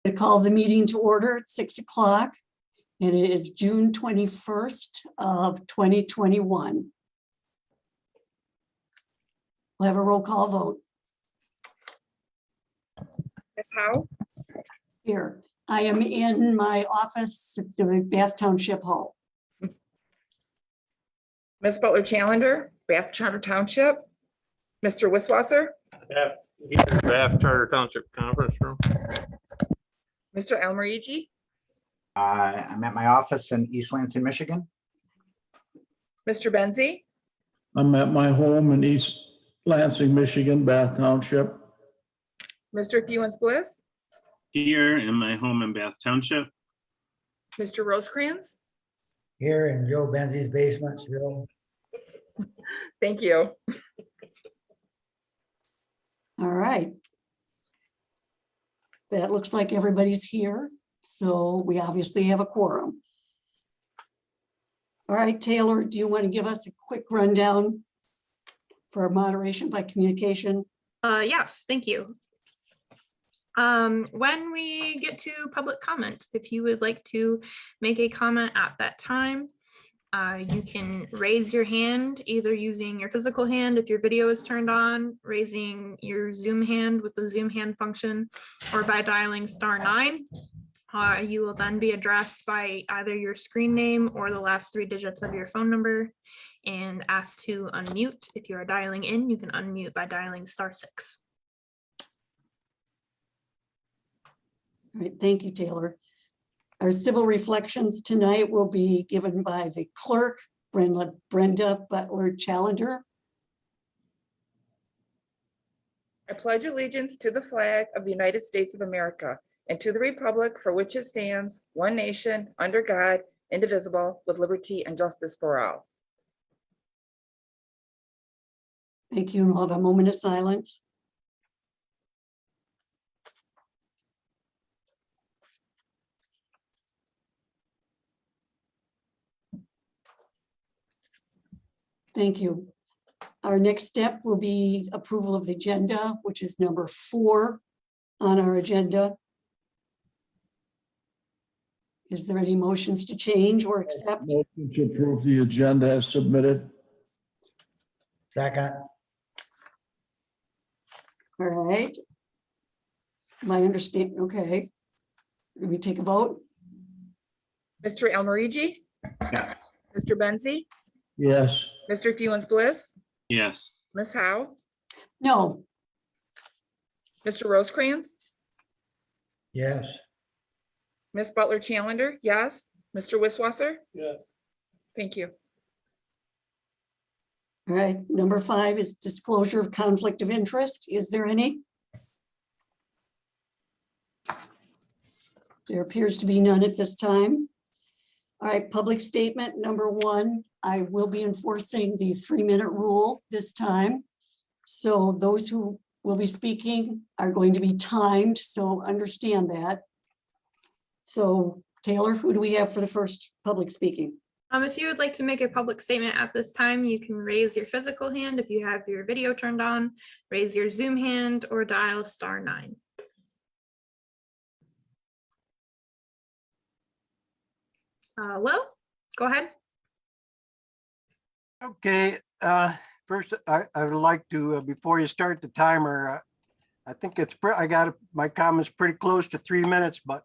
I call the meeting to order at 6 o'clock, and it is June 21st of 2021. We'll have a roll call vote. Ms. Howe, Here, I am in my office at the Bath Township Hall. Ms. Butler Challenger, Bath Charter Township, Mr. Wisswasser, Bath Charter Township Conference Room. Mr. Almarigi, I'm at my office in East Lansing, Michigan. Mr. Benzie, I'm at my home in East Lansing, Michigan, Bath Township. Mr. Fewens Bliss, Here in my home in Bath Township. Mr. Rosecrans. Here in Joe Benzie's basement still. Thank you. All right. That looks like everybody's here, so we obviously have a quorum. All right, Taylor, do you want to give us a quick rundown for moderation by communication? Yes, thank you. When we get to public comment, if you would like to make a comment at that time, you can raise your hand either using your physical hand if your video is turned on, raising your Zoom hand with the Zoom hand function, or by dialing *9. You will then be addressed by either your screen name or the last 3 digits of your phone number and asked to unmute. If you are dialing in, you can unmute by dialing *6. All right, thank you, Taylor. Our civil reflections tonight will be given by the clerk, Brenda Butler Challenger. I pledge allegiance to the flag of the United States of America and to the republic for which it stands, one nation, under God, indivisible, with liberty and justice for all. Thank you, and we'll have a moment of silence. Thank you. Our next step will be approval of the agenda, which is number 4 on our agenda. Is there any motions to change or accept? Motion to approve the agenda as submitted. Second, All right. My understanding, okay. Let me take a vote. Mr. Almarigi, Yes. Mr. Benzie, Yes. Mr. Fewens Bliss, Yes. Ms. Howe, No, Mr. Rosecrans, yes. Ms. Butler Challenger, yes. Mr. Wisswasser? Yes. Thank you. all right. Number 5 is disclosure of conflict of interest. Is there any? There appears to be none at this time. All right, public statement number 1, I will be enforcing the 3-minute rule this time. So those who will be speaking are going to be timed, so understand that. So Taylor, who do we have for the first public speaking? If you would like to make a public statement at this time, you can raise your physical hand if you have your video turned on, raise your Zoom hand, or dial *9. Will, go ahead. Okay, first, I would like to, before you start the timer, I think I got my comments pretty close to 3 minutes, but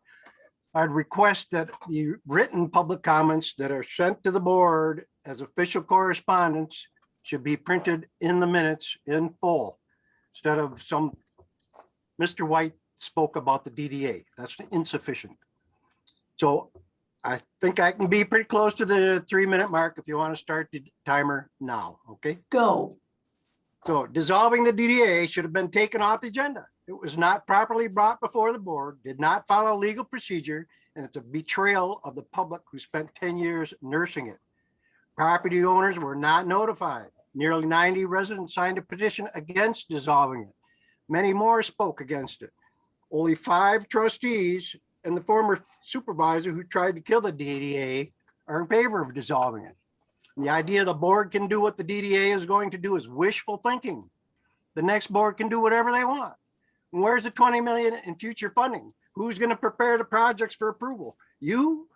I'd request that the written public comments that are sent to the board as official correspondence should be printed in the minutes in full, instead of Mr. White spoke about the DDA. That's insufficient. So I think I can be pretty close to the 3-minute mark if you want to start the timer now, okay? Go. So dissolving the DDA should have been taken off the agenda. It was not properly brought before the board, did not follow legal procedure, and it's a betrayal of the public who spent 10 years nursing it. Property owners were not notified. Nearly 90 residents signed a petition against dissolving it. Many more spoke against it. Only 5 trustees and the former supervisor who tried to kill the DDA are in favor of dissolving it. And the idea the board can do what the DDA is going to do is wishful thinking. The next board can do whatever they want. And where's the 20 million in future funding? Who's going to prepare the projects for approval? You?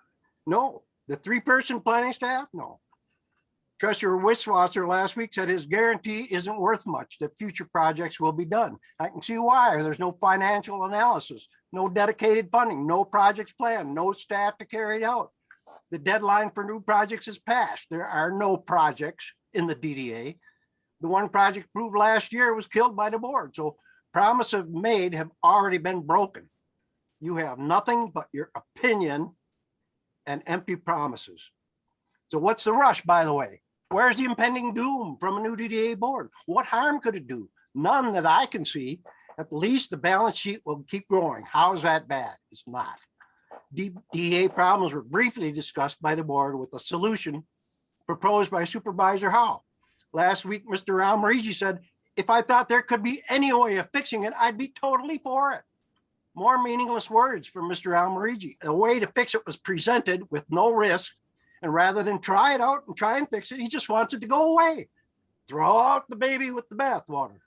No. The 3-person planning staff? No. Treasurer Wisswasser last week said his guarantee isn't worth much, that future projects will be done. I can see why. There's no financial analysis, no dedicated funding, no projects planned, no staff to carry it out. The deadline for new projects is passed. There are no projects in the DDA. The one project approved last year was killed by the board. So promises made have already been broken. You have nothing but your opinion and empty promises. So what's the rush, by the way? Where's the impending doom from a new DDA board? What harm could it do? None that I can see. At least the balance sheet will keep growing. How is that bad? It's not. DDA problems were briefly discussed by the board with a solution proposed by Supervisor Howe. Last week, Mr. Almarigi said, if I thought there could be any way of fixing it, I'd be totally for it. More meaningless words from Mr. Almarigi. A way to fix it was presented with no risk. And rather than try it out and try and fix it, he just wants it to go away. Throw out the baby with the bathwater.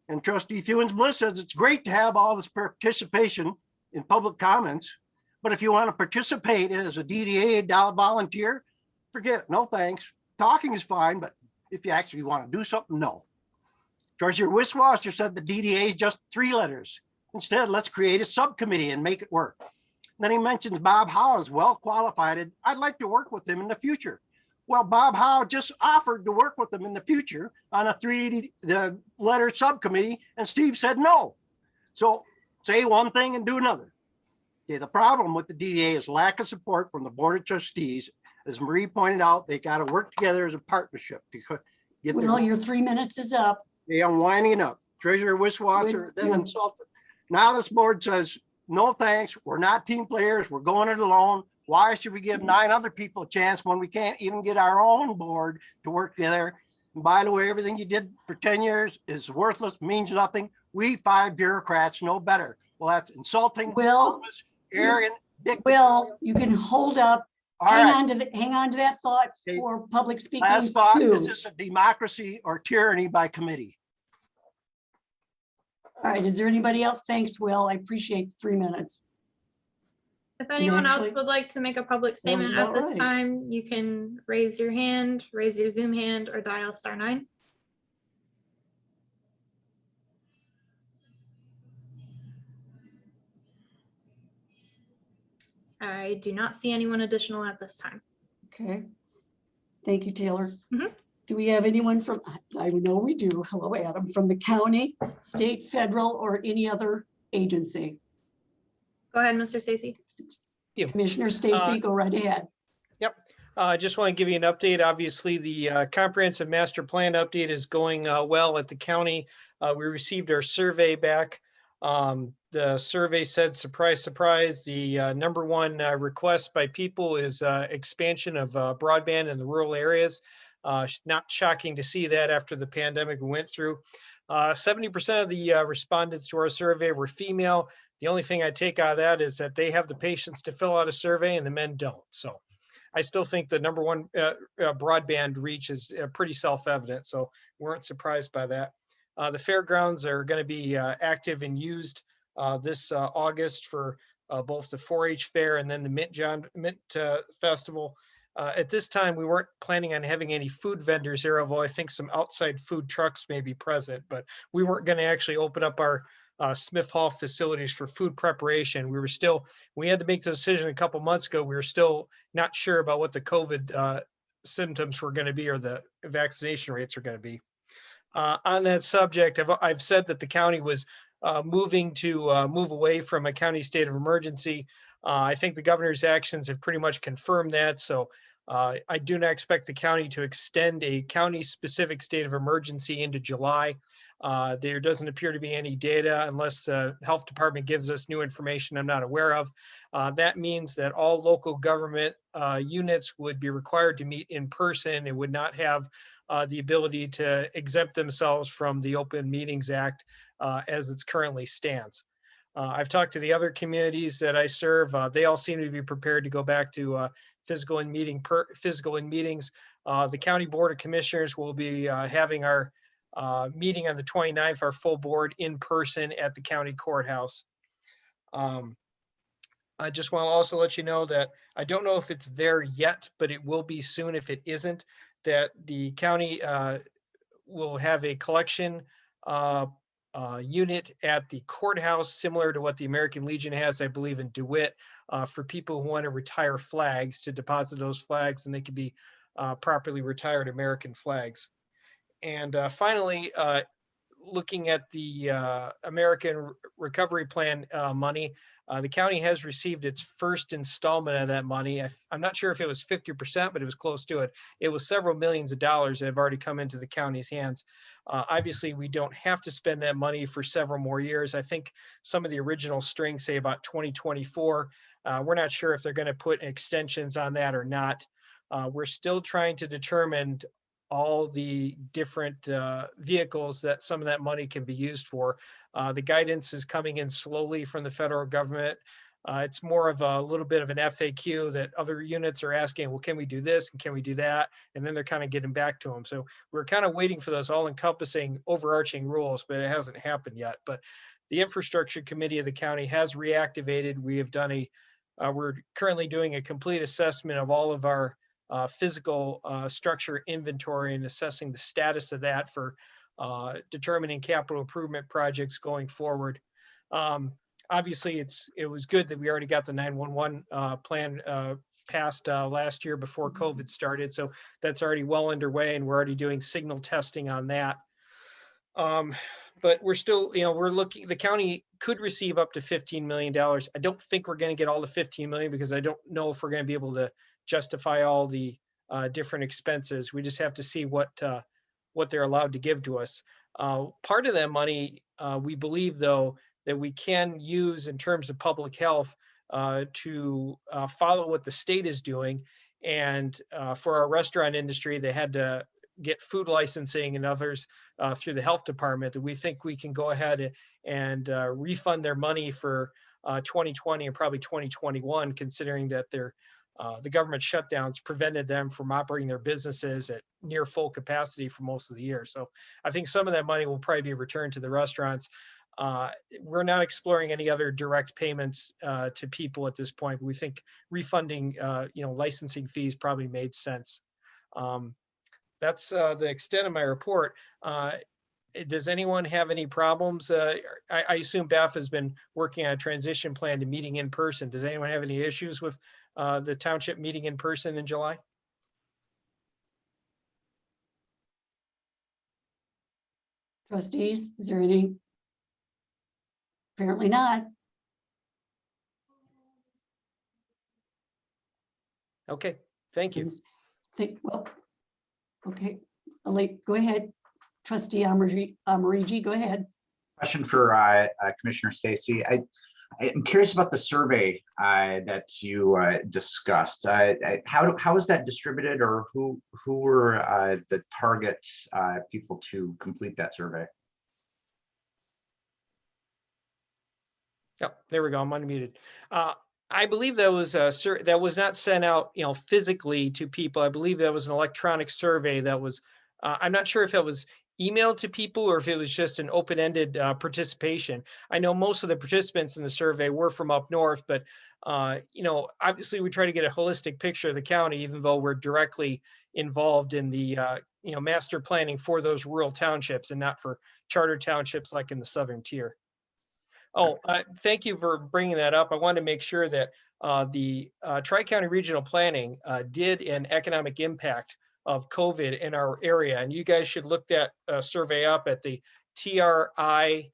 And Trustee Fewens Bliss says it's great to have all this participation in public comments, but if you want to participate as a DDA volunteer, forget it. No thanks. Talking is fine, but if you actually want to do something, no. Treasurer Wisswasser said the DDA is just 3 letters. Instead, let's create a subcommittee and make it work. Then he mentions Bob Howe is well qualified, and I'd like to work with him in the future. Well, Bob Howe just offered to work with him in the future on a 3-letter subcommittee, and Steve said no. So say one thing and do another. Okay, the problem with the DDA is lack of support from the Board of Trustees. As Marie pointed out, they got to work together as a partnership to get Well, your 3 minutes is up. They are winding up. Treasurer Wisswasser then insulted. Now this board says, no thanks, we're not team players, we're going it alone. Why should we give 9 other people a chance when we can't even get our own board to work together? And by the way, everything you did for 10 years is worthless, means nothing. We 5 bureaucrats know better. Well, that's insulting, Will, arrogant, Will, you can hold up. All Hang right. on to that thought Okay. for public speaking Last thought, too. is this a democracy or tyranny by committee? All right, is there anybody else? Thanks, Will. I appreciate the 3 minutes. If anyone else actually- would like to make a public That was statement at about this right. time, you can raise your hand, raise your Zoom hand, or dial *9. I do not see anyone additional at this time. Okay. Thank you, Taylor. Mhm. Do we have anyone from, I know we do. Hello, Adam, from the county, state, federal, or any other agency? Go ahead, Mr. Stacy. Commissioner Stacy, go right ahead. I just want to give you an update. Obviously, the comprehensive master plan update is going well at the county. We received our survey back. The survey said, surprise, surprise, the #1 request by people is expansion of broadband in the rural areas. Not shocking to see that after the pandemic we went through. 70% of the respondents to our survey were female. The only thing I take out of that is that they have the patience to fill out a survey and the men don't. So I still think the #1 broadband reach is pretty self-evident. So we weren't surprised by that. The fairgrounds are going to be active and used this August for both the 4-H fair and then the Mint Festival. At this time, we weren't planning on having any food vendors here, although I think some outside food trucks may be present, but we weren't going to actually open up our Smith Hall facilities for food preparation. We had to make the decision a couple months ago. We were still not sure about what the COVID symptoms were going to be or the vaccination rates are going to be. On that subject, I've said that the county was moving to move away from a county state of emergency. I think the governor's actions have pretty much confirmed that. So I do not expect the county to extend a county-specific state of emergency into July. There doesn't appear to be any data unless the health department gives us new information I'm not aware of. That means that all local government units would be required to meet in person and would not have the ability to exempt themselves from the Open Meetings Act as it currently stands. I've talked to the other communities that I serve. They all seem to be prepared to go back to physical in meetings. The County Board of Commissioners will be having our meeting on the 29th, our full board in person at the county courthouse. I just want to also let you know that I don't know if it's there yet, but it will be soon if it isn't, that the county will have a collection unit at the courthouse, similar to what the American Legion has, I believe, in DeWitt, for people who want to retire flags, to deposit those flags, and they can be properly retired American flags. And finally, looking at the American Recovery Plan money, the county has received its first installment of that money. I'm not sure if it was 50%, but it was close to it. It was several millions of dollars that have already come into the county's hands. Obviously, we don't have to spend that money for several more years. I think some of the original strings say about 2024. We're not sure if they're going to put extensions on that or not. We're still trying to determine all the different vehicles that some of that money can be used for. The guidance is coming in slowly from the federal government. It's more of a little bit of an FAQ that other units are asking, well, can we do this and can we do that? And then they're kind of getting back to them. So we're kind of waiting for those all encompassing overarching rules, but it hasn't happened yet. But the infrastructure committee of the county has reactivated. We have done we're currently doing a complete assessment of all of our physical structure inventory and assessing the status of that for determining capital improvement projects going forward. Obviously, it was good that we already got the 911 plan passed last year before COVID started. So that's already well underway, and we're already doing signal testing on that. But we're still, we're looking, the county could receive up to $15 million. I don't think we're going to get all the 15 million because I don't know if we're going to be able to justify all the different expenses. We just have to see what they're allowed to give to us. Part of that money, we believe, though, that we can use in terms of public health to follow what the state is doing. And for our restaurant industry, they had to get food licensing and others through the health department, that we think we can go ahead and refund their money for 2020 and probably 2021, considering that the government shutdowns prevented them from operating their businesses at near full capacity for most of the year. So I think some of that money will probably be returned to the restaurants. We're not exploring any other direct payments to people at this point. We think refunding, licensing fees probably made sense. That's the extent of my report. Does anyone have any problems? I assume Beth has been working on a transition plan to meeting in person. Does anyone have any issues with the township meeting in person in July? Trustees, is there any? Apparently not. Okay, thank you. Well, okay, go ahead. Trustee Amarigi, go ahead. Question for Commissioner Stacy. I'm curious about the survey that you discussed. How is that distributed, or who were the target people to complete that survey? Yep, there we go. I'm unmuted. I believe that was not sent out, physically to people. I believe that was an electronic survey that was. I'm not sure if it was emailed to people or if it was just an open-ended participation. I know most of the participants in the survey were from up north, but obviously we try to get a holistic picture of the county, even though we're directly involved in the master planning for those rural townships and not for charter townships like in the southern tier. Oh, thank you for bringing that up. I wanted to make sure that the Tri-County Regional Planning did an economic impact of COVID in our area. And you guys should look that survey up at the tri-co.org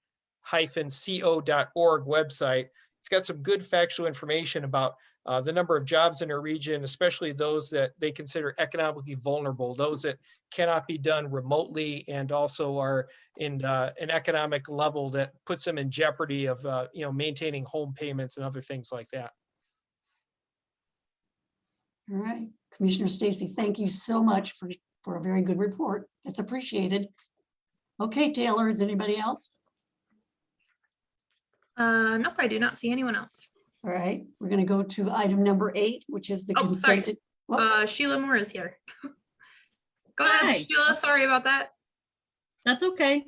website. It's got some good factual information about the number of jobs in our region, especially those that they consider economically vulnerable, those that cannot be done remotely and also are in an economic level that puts them in jeopardy of maintaining home payments and other things like that. All right, Commissioner Stacy, thank you so much for a very good report. That's appreciated. Okay, Taylor, is anybody else? Nope, I do not see anyone else. All right, we're going to go to item number 8, which is the Oh, sorry. consent. Sheila Moore is here. Go Hi. ahead, Sheila. Sorry about that. That's okay.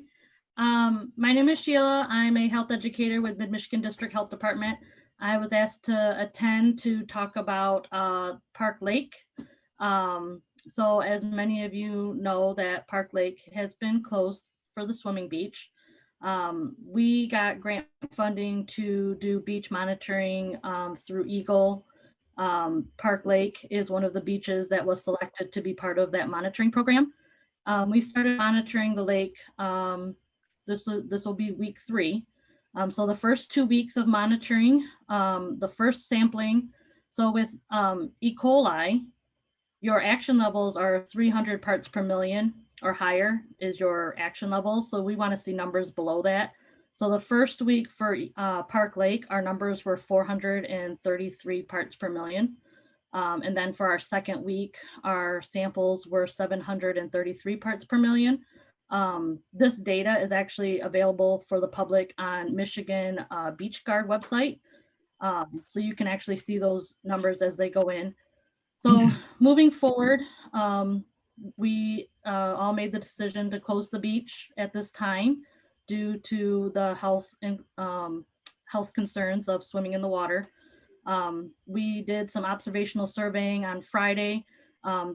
My name is Sheila. I'm a health educator with Mid-Michigan District Health Department. I was asked to attend to talk about Park Lake. So as many of you know, that Park Lake has been closed for the swimming beach. We got grant funding to do beach monitoring through Eagle. Park Lake is one of the beaches that was selected to be part of that monitoring program. We started monitoring the lake. This will be week 3. So the first 2 weeks of monitoring, the first sampling. So with E. coli, your action levels are 300 parts per million or higher is your action level. So we want to see numbers below that. So the first week for Park Lake, our numbers were 433 parts per million. And then for our second week, our samples were 733 parts per million. This data is actually available for the public on Michigan Beach Guard website. So you can actually see those numbers as they go in. So moving forward, we all made the decision to close the beach at this time due to the health and health concerns of swimming in the water. We did some observational surveying on Friday.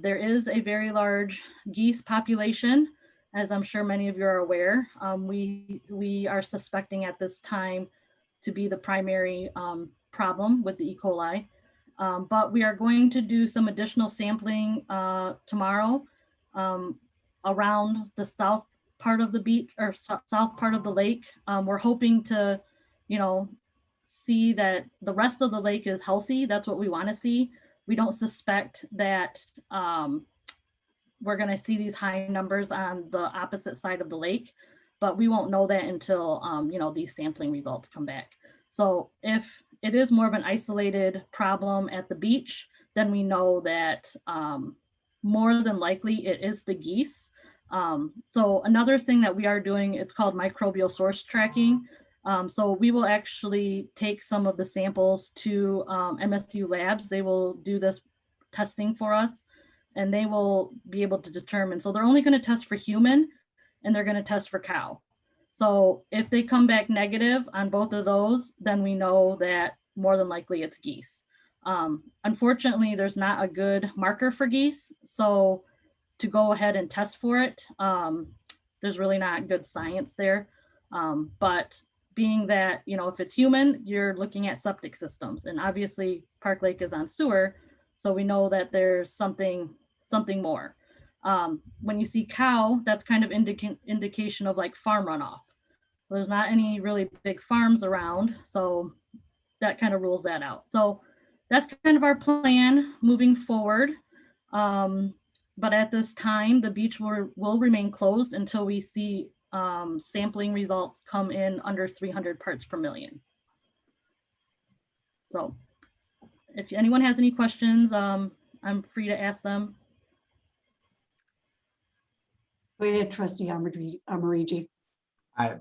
There is a very large geese population, as I'm sure many of you are aware. We are suspecting at this time to be the primary problem with the E. coli. But we are going to do some additional sampling tomorrow around the south part of the beach or south part of the lake. We're hoping to, see that the rest of the lake is healthy. That's what we want to see. We don't suspect that we're going to see these high numbers on the opposite side of the lake, but we won't know that until, these sampling results come back. So if it is more of an isolated problem at the beach, then we know that more than likely it is the geese. So another thing that we are doing, it's called microbial source tracking. So we will actually take some of the samples to MSU labs. They will do this testing for us and they will be able to determine. So they're only going to test for human and they're going to test for cow. So if they come back negative on both of those, then we know that more than likely it's geese. Unfortunately, there's not a good marker for geese. So to go ahead and test for it, there's really not good science there. But being that, if it's human, you're looking at septic systems. And obviously Park Lake is on sewer. So we know that there's something more. When you see cow, that's kind of indication of like farm runoff. There's not any really big farms around, so that kind of rules that out. So that's kind of our plan moving forward. But at this time, the beach will remain closed until we see sampling results come in under 300 parts per million. So if anyone has any questions, I'm free to ask them. Go ahead, Trustee Amarigi.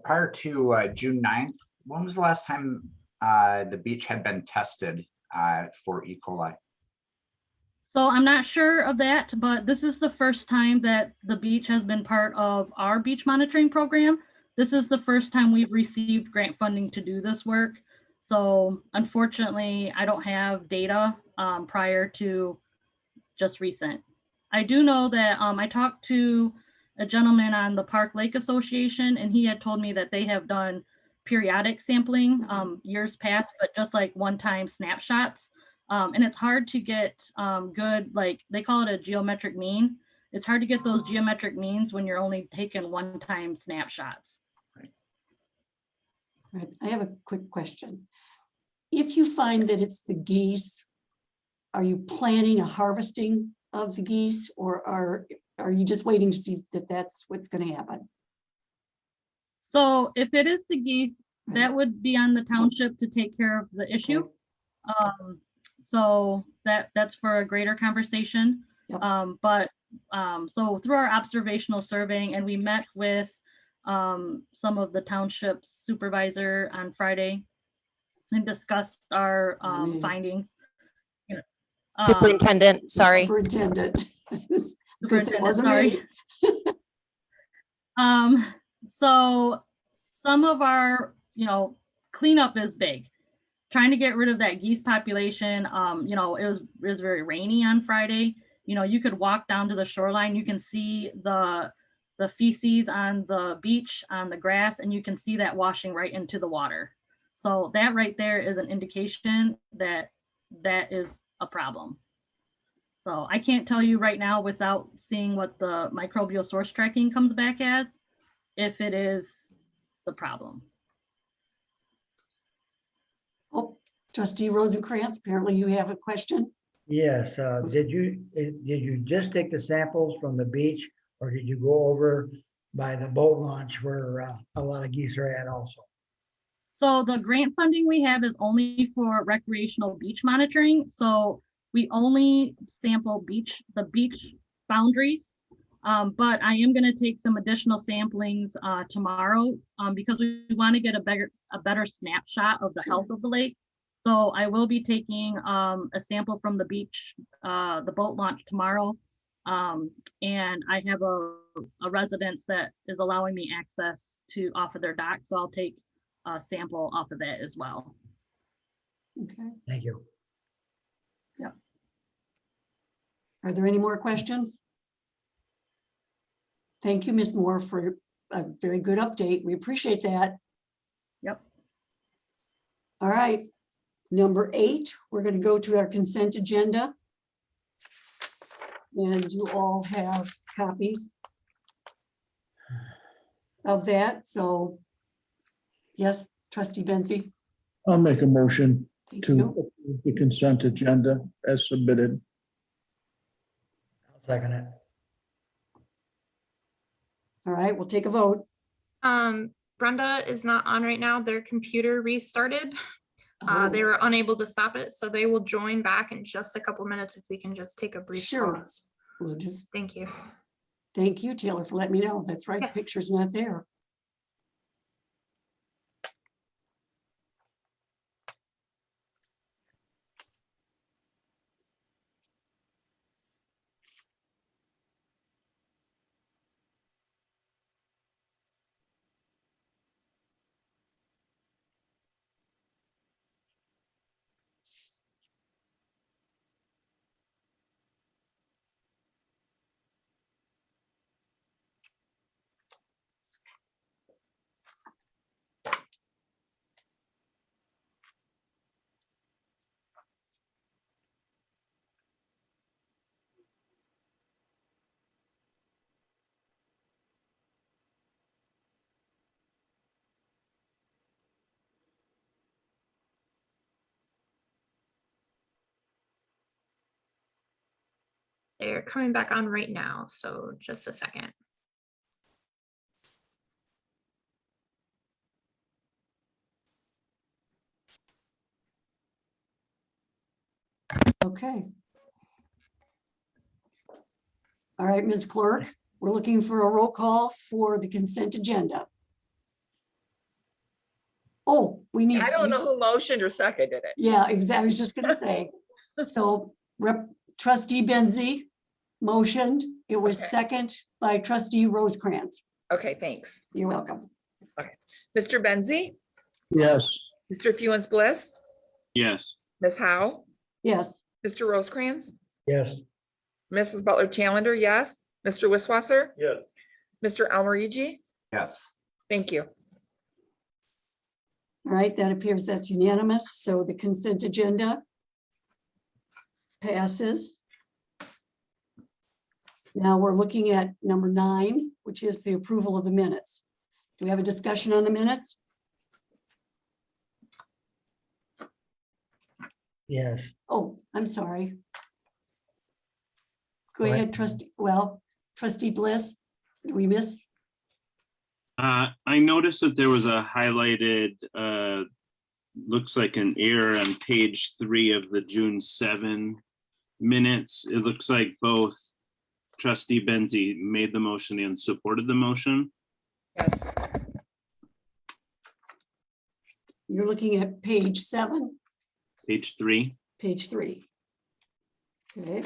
Prior to June 9th, when was the last time the beach had been tested for E. coli? So I'm not sure of that, but this is the first time that the beach has been part of our beach monitoring program. This is the first time we've received grant funding to do this work. So unfortunately, I don't have data prior to just recent. I do know that I talked to a gentleman on the Park Lake Association, and he had told me that they have done periodic sampling years past, but just like one-time snapshots. And it's hard to get good, like they call it a geometric mean. It's hard to get those geometric means when you're only taking one-time snapshots. Right. I have a quick question. If you find that it's the geese, are you planning a harvesting of the geese, or are you just waiting to see that that's what's going to happen? So if it is the geese, that would be on the township to take care of the issue. So that's for a greater conversation. Yep. So through our observational surveying, and we met with some of the township supervisor on Friday and discussed our findings. Superintendent, sorry. Superintendent. Superintendent, sorry. So some of our, cleanup is big. trying to get rid of that geese population. You know, it was very rainy on Friday. You know, you could walk down to the shoreline, you can see the feces on the beach, on the grass, and you can see that washing right into the water. So that right there is an indication that that is a problem. So I can't tell you right now without seeing what the microbial source tracking comes back as, if it is the problem. Oh, Trustee Rosencrantz, apparently you have a question. Yes, did you just take the samples from the beach, or did you go over by the boat launch where a lot of geese are at also? So the grant funding we have is only for recreational beach monitoring. So we only sample the beach boundaries. But I am going to take some additional samplings tomorrow because we want to get a better snapshot of the health of the lake. So I will be taking a sample from the beach, the boat launch tomorrow. And I have a residence that is allowing me access to off of their dock. So I'll take a sample off of that as well. Okay. Thank you. Yeah. Are there any more questions? Thank you, Ms. Moore, for a very good update. We appreciate that. Yep. All right. Number 8, we're going to go to our consent agenda. And you all have copies of that. So, yes, Trustee Benzie. I'll make a motion Thank to you. approve the consent agenda as submitted. I'll second it. All right, we'll take a vote. Brenda is not on right now. Their computer restarted. They Oh, were unable to stop it, so they will join back in just a couple minutes if we can just take a brief Sure. pause. we'll just Thank you. thank you, Taylor, for letting me know. That's right. Yes. The picture's not there. They're coming back on right now, so just a second. Okay. All right, Ms. Clerk, we're looking for a roll call for the consent agenda. Oh, we need. I don't know who motioned or seconded it. Yeah, exactly. I was just gonna say. So Trustee Benzie motioned. It was Okay. second by Trustee Rosecrans. Okay, thanks. You're welcome. Mr. Benzie, Yes. Mr. Fewens Bliss, Yes. Ms. Howe, Yes. Mr. Rosecrans, Yes, Mrs. Butler Challenger, yes. Mr. Wisswasser, Yes. Mr. Almarigi, Yes. thank you. All right, that appears that's unanimous. So the consent agenda passes. Now we're looking at number 9, which is the approval of the minutes. Do we have a discussion on the minutes? yes. Oh, I'm sorry. Go Go ahead. ahead, Trustee Bliss, did we miss? I noticed that there was a highlighted, looks like an error on page 3 of the June 7 minutes. It looks like both Trustee Benzie made the motion and supported the motion. Yes, You're looking at page 7, Page 3. page 3. Okay.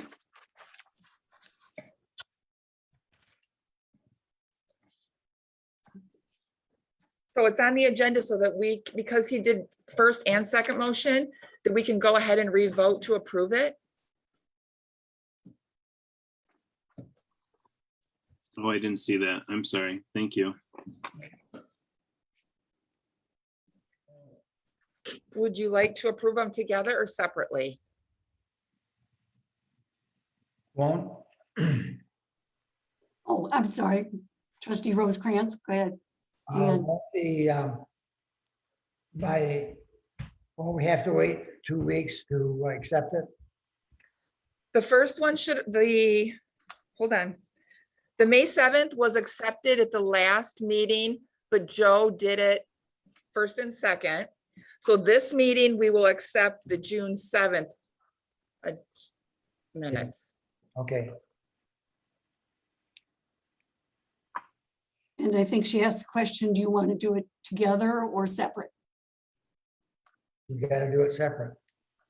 So it's on the agenda so that we, because he did first and second motion, that we can go ahead and re-vote to approve it. Oh, I didn't see that. I'm sorry. Thank you. Would you like to approve them together or separately? Won't, Oh, I'm sorry. Trustee Rosecrans, go ahead. And- won't won't we have to wait 2 weeks to accept it? The first one should, hold on. The May 7th was accepted at the last meeting, but Joe did it first and second. So this meeting, we will accept the June 7th minutes. Okay, And I think she asked a question, do you want to do it together or separate? you gotta do it separate.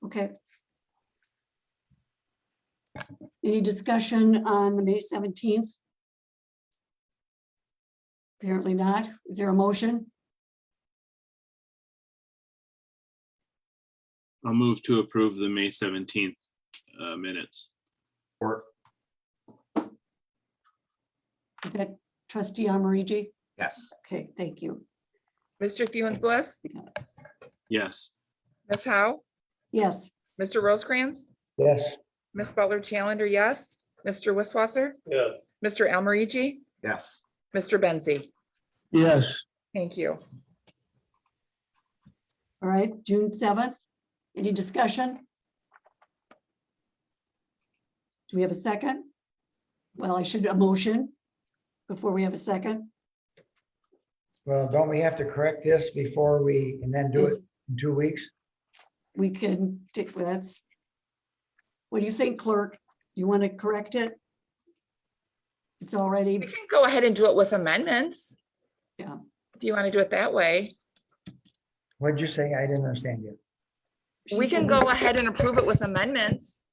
Okay. Any discussion on the May 17th? Apparently not. Is there a motion? I'll move to approve the May 17th minutes. Or, Is that trustee Amarigi? yes, Okay, thank you. Mr. Fewens Bliss, Yes. Ms. Howe, Yes, Mr. Rosecrans, Yes, Ms. Butler Challenger, yes. Mr. Wisswasser, Yes. Mr. Almarigi, yes. Mr. Benzi. Yes, Thank you. all right, June 7th. Any discussion? Do we have a second? Well, I should a motion before we have a second. well, don't we have to correct this before we, and then do it Yes. in 2 weeks? We can take that's. What do you think, clerk? You want to correct it? It's We already, can go ahead and do it with amendments. Yeah. If you want to do it that way, What'd you say? I didn't understand you. we she can said go ahead and approve it with amendments.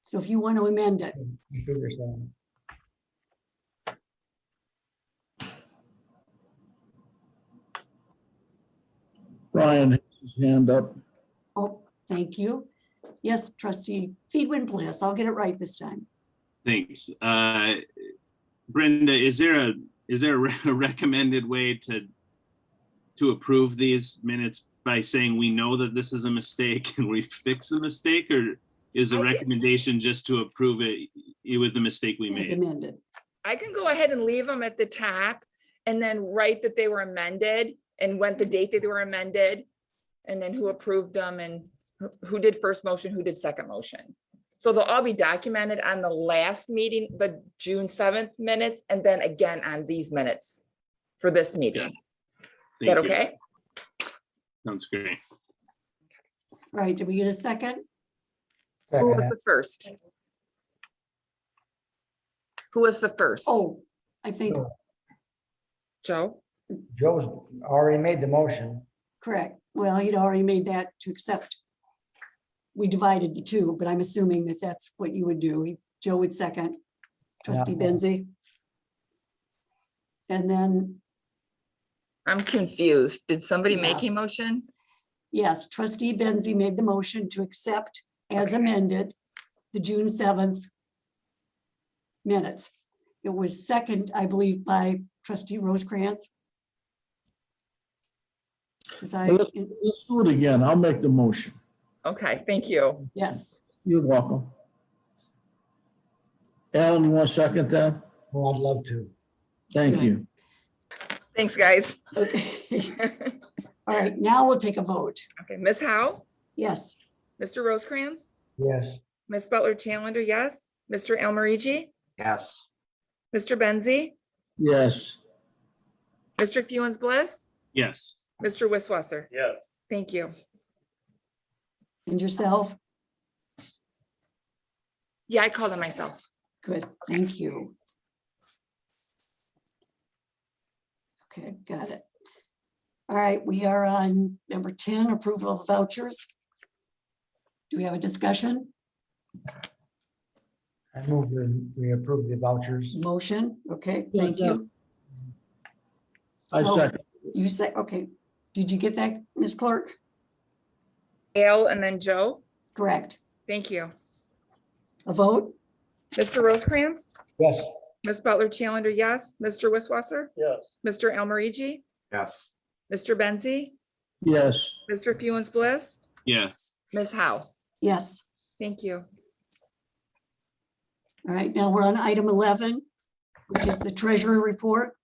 So if you want to amend it, I see what you're saying. Ryan has his hand up. oh, thank you. Yes, trustee Feedwin Bliss, I'll get it right this time. Thanks. Brenda, is there a recommended way to approve these minutes by saying we know that this is a mistake and we fix the mistake, or is the I think- recommendation just to approve it with the mistake we As made? amended. I can go ahead and leave them at the top and then write that they were amended and when the date that they were amended. And then who approved them and who did first motion, who did second motion. So they'll all be documented on the last meeting, the June 7th minutes, and then again on these minutes for this meeting. Is that Thank you. okay? Sounds great. All right, did we get a second? Who Second, was the first? Who was the first? Oh, I think, Joe. Joe? Joe's already made the motion. correct. Well, he'd already made that to accept. We divided the two, but I'm assuming that that's what you would do. Joe would second, trustee Yeah. Benzi. And then, I'm confused. Did somebody make Yeah. a motion? yes, trustee Benzi made the motion to accept as amended the June 7th minutes. It was second, I believe, by trustee Rosecrans. 'Cause Let's do it again. I'll make the motion. Okay, thank you. yes, You're welcome. Alan, you want to second that? Well, I'd love to. Thank you. Thanks, guys. okay. All right, now we'll take a vote. Okay, Ms. Howe, Yes, Mr. Rosecrans, Yes, Ms. Butler Challenger, yes. Mr. Almarigi, Yes, Mr. Benzi, Yes, Mr. Fewens Bliss, Yes. Mr. Wisswasser. Yeah. Thank you. and yourself? Yeah, I called on myself. Good, thank you. Okay, got it. All right, we are on number 10, approval of vouchers. Do we have a discussion? I move that we approve the vouchers. Motion, okay, thank you. I So, second. You said, okay, did you get that, Ms. Clerk? Gail and then Joe. Correct. Thank you. A vote? Mr. Rosecrans, Yes. Ms. Butler Challenger, yes. Mr. Wisswasser, Yes. Mr. Almarigi, Yes. Mr. Benzi, yes, Mr. Fewens Bliss, yes. Ms. Howe. Yes. Thank you. All right, now we're on item 11, which is the Treasury Report.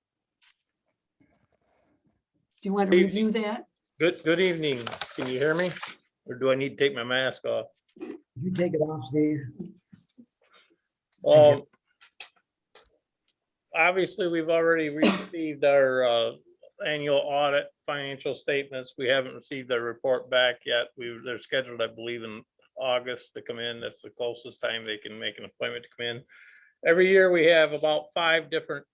Do you want to review that? Good evening. Can you hear me? Or do I need to take my mask off? You take it off, Steve. Obviously, we've already received our annual audit financial statements. We haven't received their report back yet. They're scheduled, I believe, in August to come in. That's the closest time they can make an appointment to come in. Every year we have about five different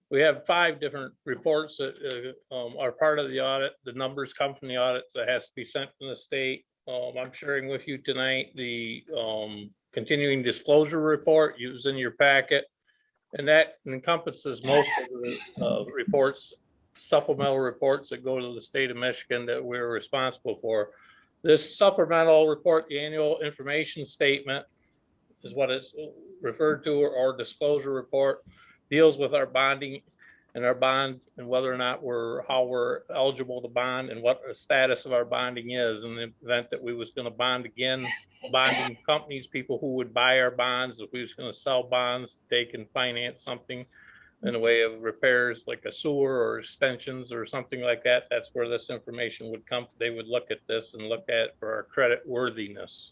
reports that are part of the audit. The numbers come from the audits that has to be sent from the state. I'm sharing with you tonight the continuing disclosure report. It was in your packet. And that encompasses most of the reports, supplemental reports that go to the state of Michigan that we're responsible for. This supplemental report, the annual information statement, is what it's referred to, or disclosure report, deals with our bonding and our bond and whether or not how we're eligible to bond and what the status of our bonding is in the event that we was going to bond again. Bonding companies, people who would buy our bonds, if we was going to sell bonds, they can finance something in the way of repairs like a sewer or extensions or something like that. That's where this information would come. They would look at this and look at it for our credit worthiness.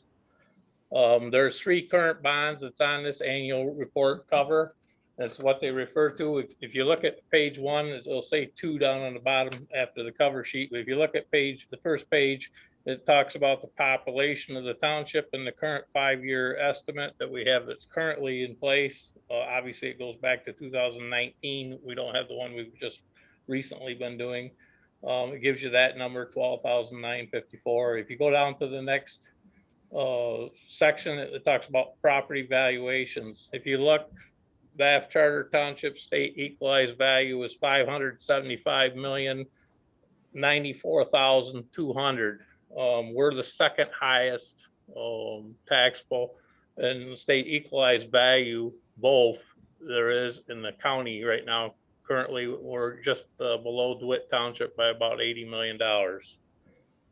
There's 3 current bonds that's on this annual report cover. That's what they refer to. If you look at page 1, it'll say 2 down on the bottom after the cover sheet. But if you look at the first page, it talks about the population of the township and the current 5-year estimate that we have that's currently in place. Obviously, it goes back to 2019. We don't have the one we've just recently been doing. It gives you that number, 12,954. If you go down to the next section, it talks about property valuations. If you look, Bath Charter Township state equalized value is $575,094,200. We're the second highest taxable, and the state equalized value both there is in the county right now. Currently, we're just below DeWitt Township by about $80 million.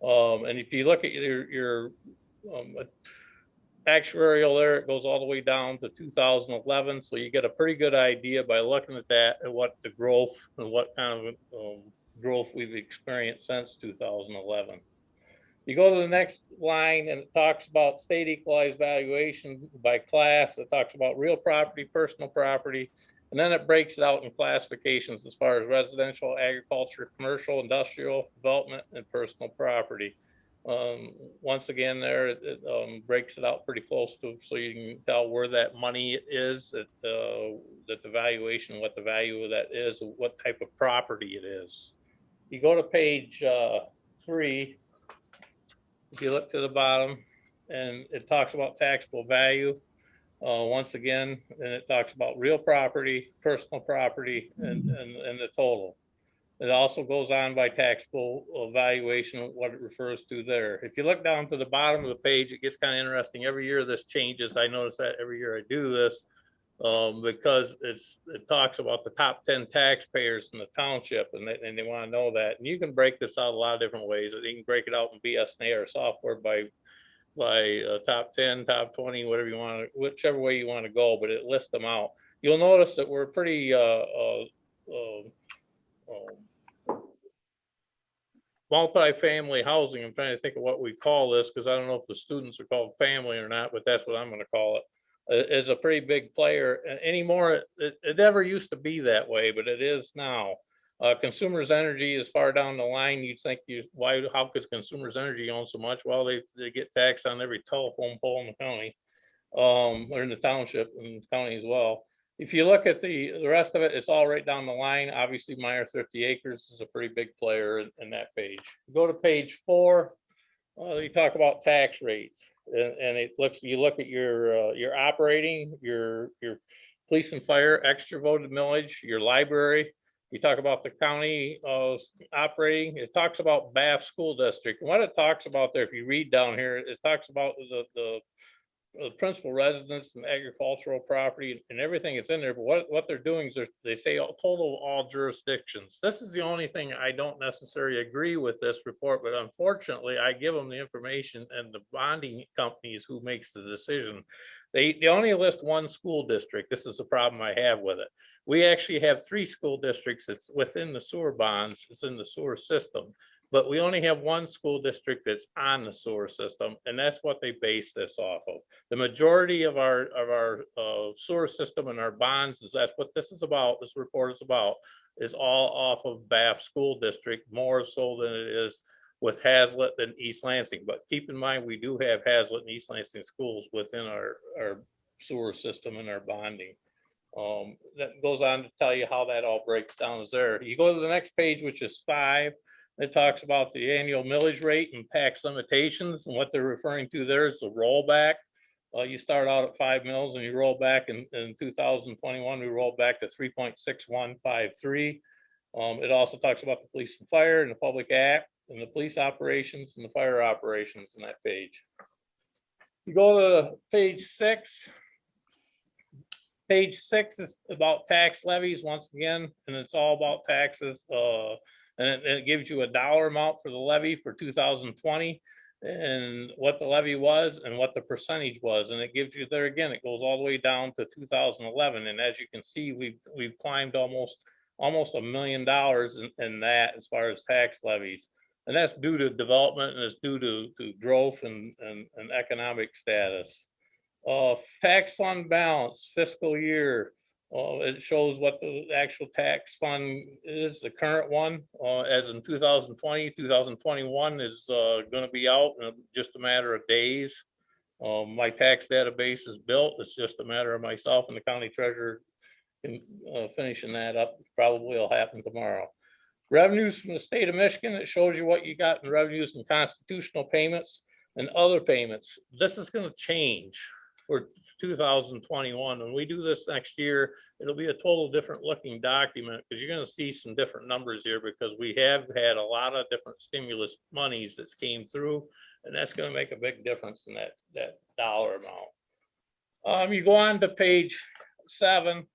And if you look at your actuarial there, it goes all the way down to 2011. So you get a pretty good idea by looking at that and what the growth and what kind of growth we've experienced since 2011. You go to the next line and it talks about state equalized valuation by class. It talks about real property, personal property, and then it breaks it out in classifications as far as residential, agriculture, commercial, industrial, development, and personal property. Once again, there it breaks it out pretty close to, so you can tell where that money is, that the valuation, what the value of that is, what type of property it is. You go to page 3. If you look to the bottom, and it talks about taxable value. Once again, and it talks about real property, personal property, and the total. It also goes on by taxable valuation, what it refers to there. If you look down to the bottom of the page, it gets kind of interesting. Every year this changes. I notice that every year I do this because it talks about the top 10 taxpayers in the township, and they want to know that. And you can break this out a lot of different ways. You can break it out in BS&A or software by top 10, top 20, whatever you want, whichever way you want to go, but it lists them out. You'll notice that we're pretty multi-family housing. I'm trying to think of what we call this because I don't know if the students are called family or not, but that's what I'm going to call it. Is a pretty big player anymore. It never used to be that way, but it is now. Consumers Energy is far down the line. You'd think how could Consumers Energy own so much? Well, they get taxed on every telephone pole in the county, or in the township and the county as well. If you look at the rest of it, it's all right down the line. Obviously, Meyer 50 Acres is a pretty big player in that page. Go to page 4. You talk about tax rates, and you look at your operating, your police and fire, extra voted millage, your library, You talk about the county operating, it talks about Bath School District. And what it talks about there, if you read down here, it talks about the principal residence and agricultural property and everything that's in there. But what they're doing is they say total all jurisdictions. This is the only thing I don't necessarily agree with this report, but unfortunately I give them the information, and the bonding company is who makes the decision. They only list one school district. This is the problem I have with it. We actually have 3 school districts. It's within the sewer bonds. It's in the sewer system. But we only have one school district that's on the sewer system, and that's what they base this off of. The majority of our sewer system and our bonds, that's what this is about, this report is about, is all off of Bath School District, more so than it is with Hazlet and East Lansing. But keep in mind, we do have Hazlet and East Lansing schools within our sewer system and our bonding. That goes on to tell you how that all breaks down is there. You go to the next page, which is 5. It talks about the annual millage rate and tax limitations, and what they're referring to there is the rollback. You start out at 5 mils and you roll back in 2021, we rolled back to 3.6153. It also talks about the police and fire and the public act and the police operations and the fire operations in that page. You go to page 6. Page 6 is about tax levies once again, and it's all about taxes. And it gives you a dollar amount for the levy for 2020 and what the levy was and what the percentage was. And it gives you there again, it goes all the way down to 2011. And as you can see, we've climbed almost $1 million in that as far as tax levies. And that's due to development, and it's due to growth and economic status. Tax fund balance fiscal year. It shows what the actual tax fund is, the current one, as in 2020, 2021 is going to be out in just a matter of days. My tax database is built. It's just a matter of myself and the county treasurer finishing that up. Probably will happen tomorrow. Revenues from the state of Michigan, it shows you what you got in revenues and constitutional payments and other payments. This is going to change for 2021. When we do this next year, it'll be a total different looking document, because you're going to see some different numbers here, because we have had a lot of different stimulus monies that came through, and that's going to make a big difference in that dollar amount. You go on to page 7,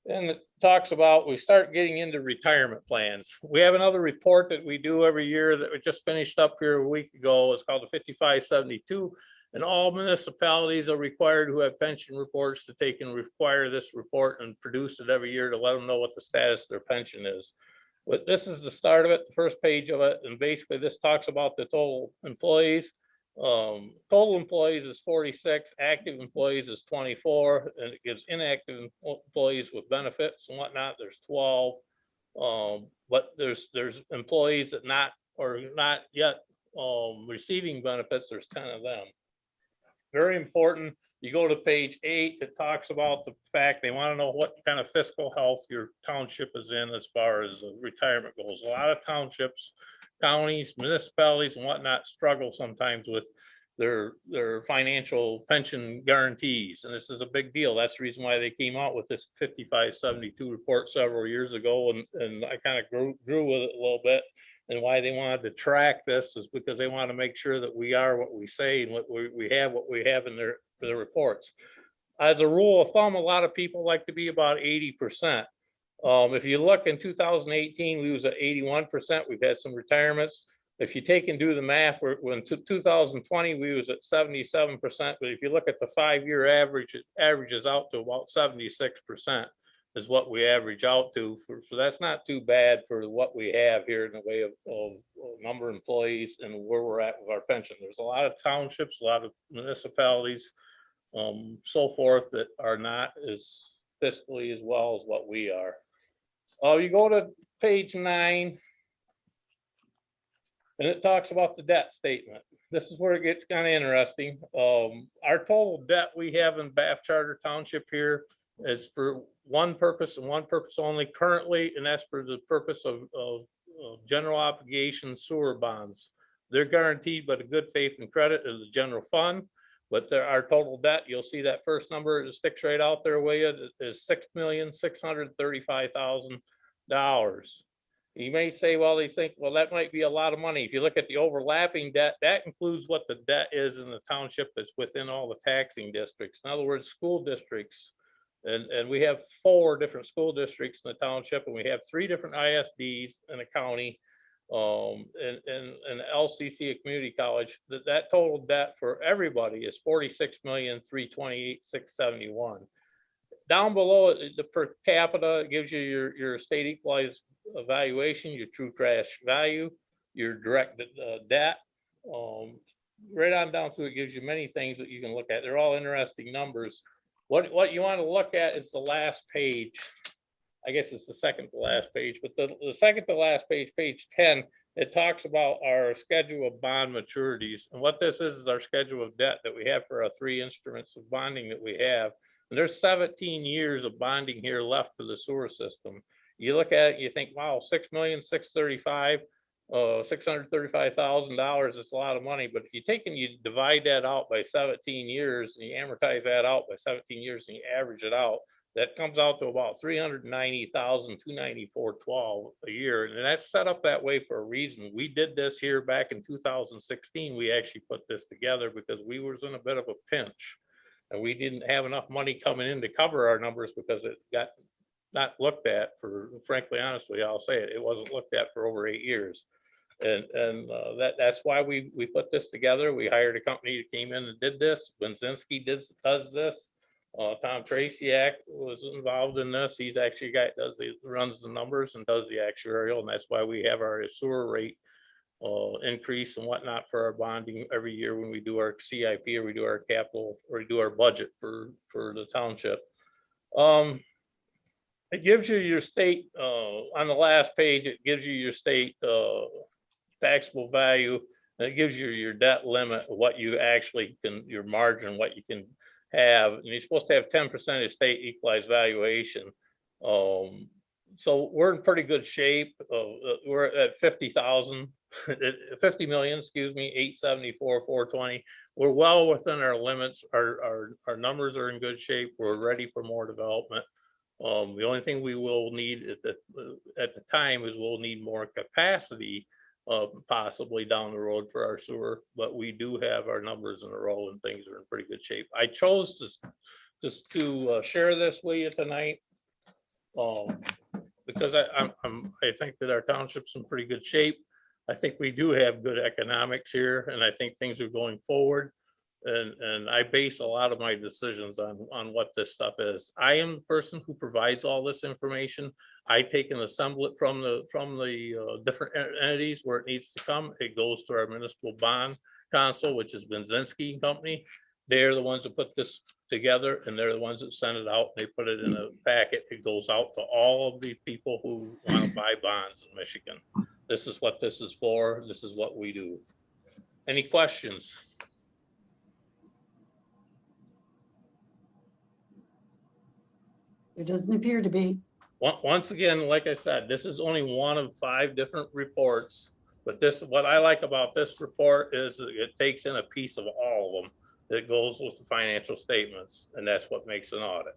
and it talks about, we start getting into retirement plans. We have another report that we do every year that we just finished up here a week ago. It's called the 5572. And all municipalities are required who have pension reports to take and require this report and produce it every year to let them know what the status of their pension is. But this is the start of it, the first page of it. And basically this talks about the total employees. Total employees is 46, active employees is 24, and it gives inactive employees with benefits and whatnot, there's 12. But there's employees that not yet receiving benefits, there's 10 of them. Very important. You go to page 8, it talks about the fact they want to know what kind of fiscal health your township is in as far as retirement goes. A lot of townships, counties, municipalities and whatnot struggle sometimes with their financial pension guarantees. And this is a big deal. That's the reason why they came out with this 5572 report several years ago. And I kind of grew with it a little bit. And why they wanted to track this is because they want to make sure that we are what we say and what we have in their reports. As a rule of thumb, a lot of people like to be about 80%. If you look in 2018, we was at 81%. We've had some retirements. If you take and do the math, when 2020, we was at 77%. But if you look at the 5-year average, it averages out to about 76%. Is what we average out to. So that's not too bad for what we have here in the way of number of employees and where we're at with our pension. There's a lot of townships, a lot of municipalities, so forth, that are not as fiscally as well as what we are. You go to page 9, and it talks about the debt statement. This is where it gets kind of interesting. Our total debt we have in Bath Charter Township here is for one purpose and one purpose only currently, and that's for the purpose of general obligation sewer bonds. They're guaranteed by the good faith and credit of the general fund, but our total debt, you'll see that first number, it sticks right out there with you, is $6,635,000. You may say, well, they think, well, that might be a lot of money. If you look at the overlapping debt, that includes what the debt is in the township that's within all the taxing districts. In other words, school districts. And we have 4 different school districts in the township, and we have 3 different ISDs in the county, and LCC, a community college. That total debt for everybody is 46,328,671. Down below the per capita, it gives you your state equalized valuation, your true trash value, your direct debt. Right on down through it gives you many things that you can look at. They're all interesting numbers. What you want to look at is the last page. I guess it's the second to last page, but the second to last page, page 10, it talks about our schedule of bond maturities. And what this is our schedule of debt that we have for our 3 instruments of bonding that we have. And there's 17 years of bonding here left for the sewer system. You look at it, you think, wow, $6,635,000 is a lot of money. But if you take and you divide that out by 17 years and you amortize that out by 17 years and you average it out, that comes out to about $390,294.12 a year. And that's set up that way for a reason. We did this here back in 2016. We actually put this together because we was in a bit of a pinch. And we didn't have enough money coming in to cover our numbers because it got not looked at for, frankly, honestly, I'll say it, it wasn't looked at for over 8 years. And that's why we put this together. We hired a company that came in and did this. Benzinski does this. Tom Traciak was involved in this. He's actually a guy that runs the numbers and does the actuarial, and that's why we have our sewer rate increase and whatnot for our bonding every year when we do our CIP or we do our capital or we do our budget for the township. It gives you your state on the last page. It gives you your state taxable value, and it gives you your debt limit, what you actually can, your margin, what you can have, and you're supposed to have 10% of state equalized valuation. So we're in pretty good shape. We're at 50,000, 50 million, excuse me, 874,420. We're well within our limits. Our numbers are in good shape. We're ready for more development. The only thing we will need at the time is we'll need more capacity, possibly down the road for our sewer, but we do have our numbers in a row and things are in pretty good shape. I chose to share this with you tonight because I think that our township's in pretty good shape. I think we do have good economics here, and I think things are going forward. And I base a lot of my decisions on what this stuff is. I am the person who provides all this information. I take and assemble it from the different entities where it needs to come. It goes to our municipal bond council, which is Benzinski Company. They're the ones that put this together, and they're the ones that send it out. They put it in a packet. It goes out to all of the people who want to buy bonds in Michigan. This is what this is for. This is what we do. Any questions? It doesn't appear to be. Once again, like I said, this is only one of 5 different reports, but what I like about this report is it takes in a piece of all of them that goes with the financial statements, and that's what makes an audit.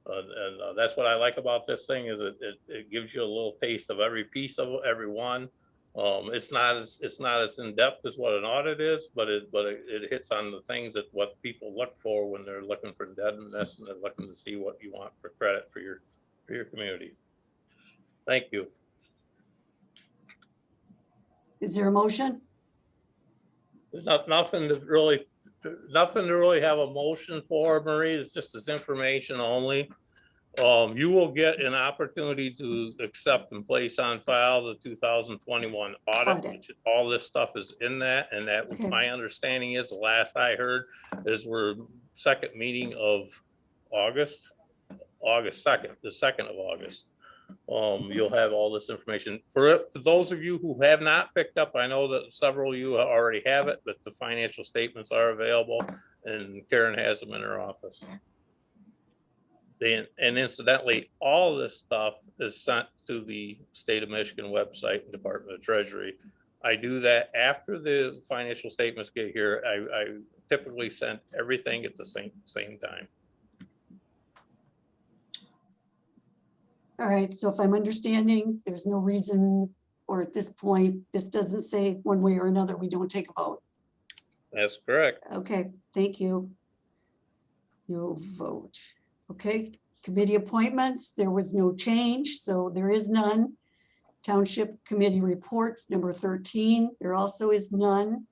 And that's what I like about this thing is it gives you a little taste of every piece of every one. It's not as in depth as what an audit is, but it hits on the things that what people look for when they're looking for indebtedness and they're looking to see what you want for credit for your community. Thank you. Is there a motion? There's nothing to really have a motion for, Marie. It's just this information only. You will get an opportunity to accept and place on file the 2021 audit, which all this stuff is in that. And that Okay. My understanding is the last I heard is we're second meeting of August 2nd, the 2nd of August. You'll have all this information for those of you who have not picked up. I know that several of you already have it, but the financial statements are available and Karen has them in her office. And incidentally, all this stuff is sent to the state of Michigan website and Department of Treasury. I do that after the financial statements get here. I typically send everything at the same time. All right, so if I'm understanding, there's no reason, or at this point, this doesn't say one way or another, we don't take a vote. That's correct. Okay, thank you. You'll vote. Okay, committee appointments, there was no change, so there is none. Township committee reports, number 13, there also is none.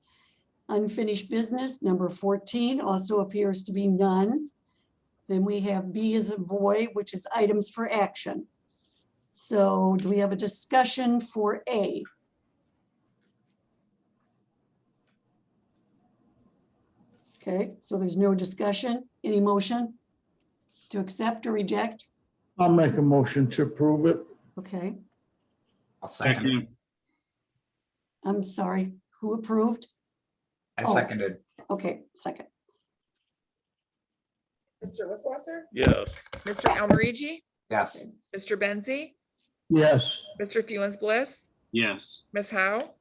Unfinished business, number 14, also appears to be none. Then we have B as a boy, which is items for action. So do we have a discussion for A? Okay, so there's no discussion. Any motion to accept or reject? I'll make a motion to approve it. Okay, I'll second it. Second, I'm sorry, who approved? I Oh. seconded. Okay, second. Mr. Wisswasser, Yes. Mr. Almarigi, Yes. Mr. Benzi, Yes, Mr. Fewens Bliss, yes. Ms. Howe,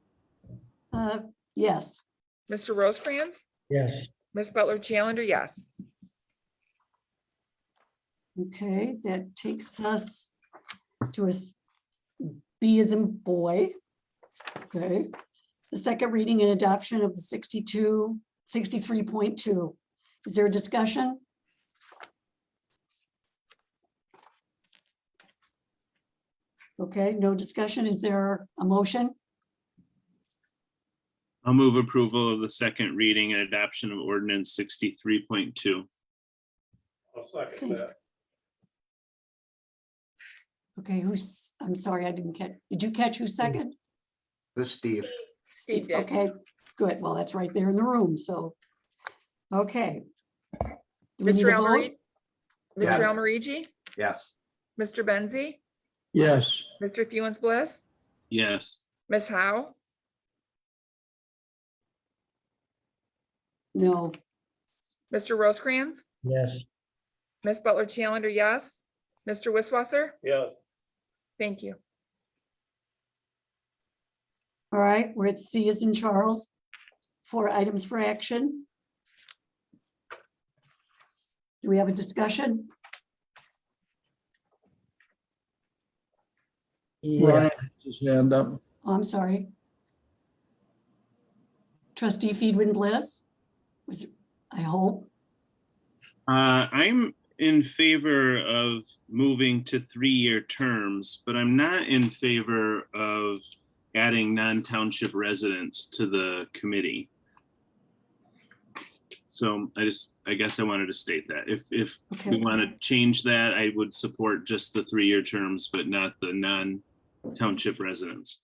Yes, Mr. Rosecrans, Yes, Ms. Butler Challenger, yes. okay, that takes us to a B as in boy. Okay, the second reading and adoption of the 63.2. Is there a discussion? Okay, no discussion. Is there a motion? I'll move approval of the second reading and adoption of ordinance 63.2. I'll second that. Okay, I'm sorry, I didn't catch. Did you catch who's second? This is Steve. Steve did. Okay, good. Well, that's right there in the room, so. Okay. Do we need Mr. a vote? Almarigi, Yes. Mr. Almarigi, Yes. Mr. Benzi, yes, Mr. Fewens Bliss, Yes, Ms. Howe, No, Mr. Rosecrans, yes, Ms. Butler Challenger, yes. Mr. Wisswasser, Yes. thank you. all right, we're at C as in Charles. 4 items for action. Do we have a discussion? yeah, Ryan has his hand up. Oh, I'm sorry. Trustee Feedwin Bliss? I hope. I'm in favor of moving to 3-year terms, but I'm not in favor of adding non-township residents to the committee. So I guess I wanted to state that if we Okay, want to change that, I would support just the 3-year terms, but not the non-township residents.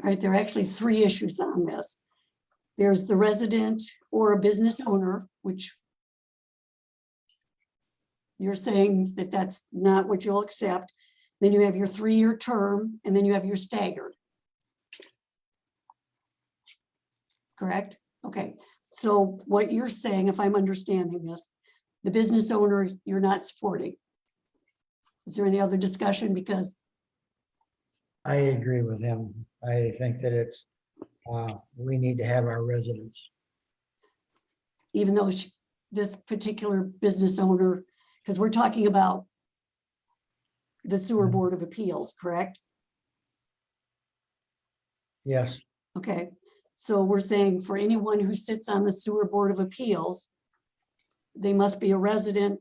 all right, there are actually 3 issues on this. There's the resident or a business owner, which you're saying that that's not what you'll accept. Then you have your 3-year term, and then you have your staggered. Correct? Okay, so what you're saying, if I'm understanding this, the business owner, you're not supporting. Is there any other discussion? Because, I agree with him. I think that it's, we need to have our residents. even though this particular business owner, because we're talking about the Sewer Board of Appeals, correct? Yes, Okay, so we're saying for anyone who sits on the Sewer Board of Appeals, they must be a resident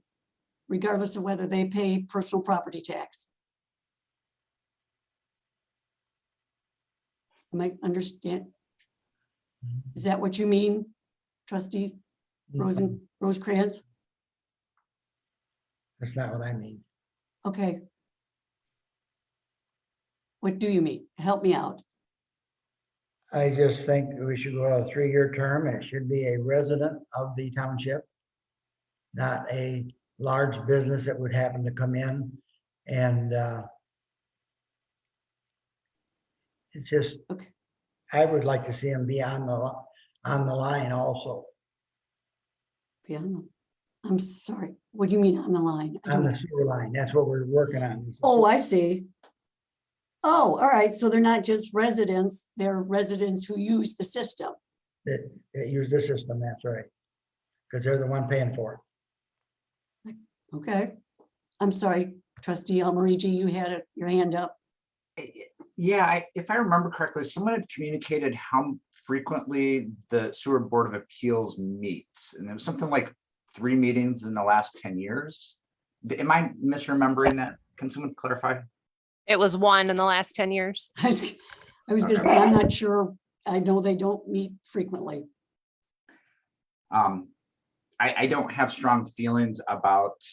regardless of whether they pay personal property tax. Am I understand? Is that what you mean, trustee Rosecrans? that's not what I mean. Okay. What do you mean? Help me out. I just think we should go to a 3-year term. It should be a resident of the township, not a large business that would happen to come in. And it's just, Okay. I would like to see them be on the line also, Yeah, I'm sorry. What do you mean on the line? I on the don't- sewer line. That's what we're working on. Oh, I see. Oh, all right. So they're not just residents, they're residents who use the system. That use the system, that's right. Because they're the one paying for it. Okay. I'm sorry, Trustee Almarigi, you had your hand up. Yeah, if I remember correctly, someone had communicated how frequently the Sewer Board of Appeals meets, and it was something like 3 meetings in the last 10 years. Am I misremembering that? Can someone clarify? It was 1 in the last 10 years. I was gonna say, I'm not sure. I know they don't meet frequently. I don't have strong feelings about,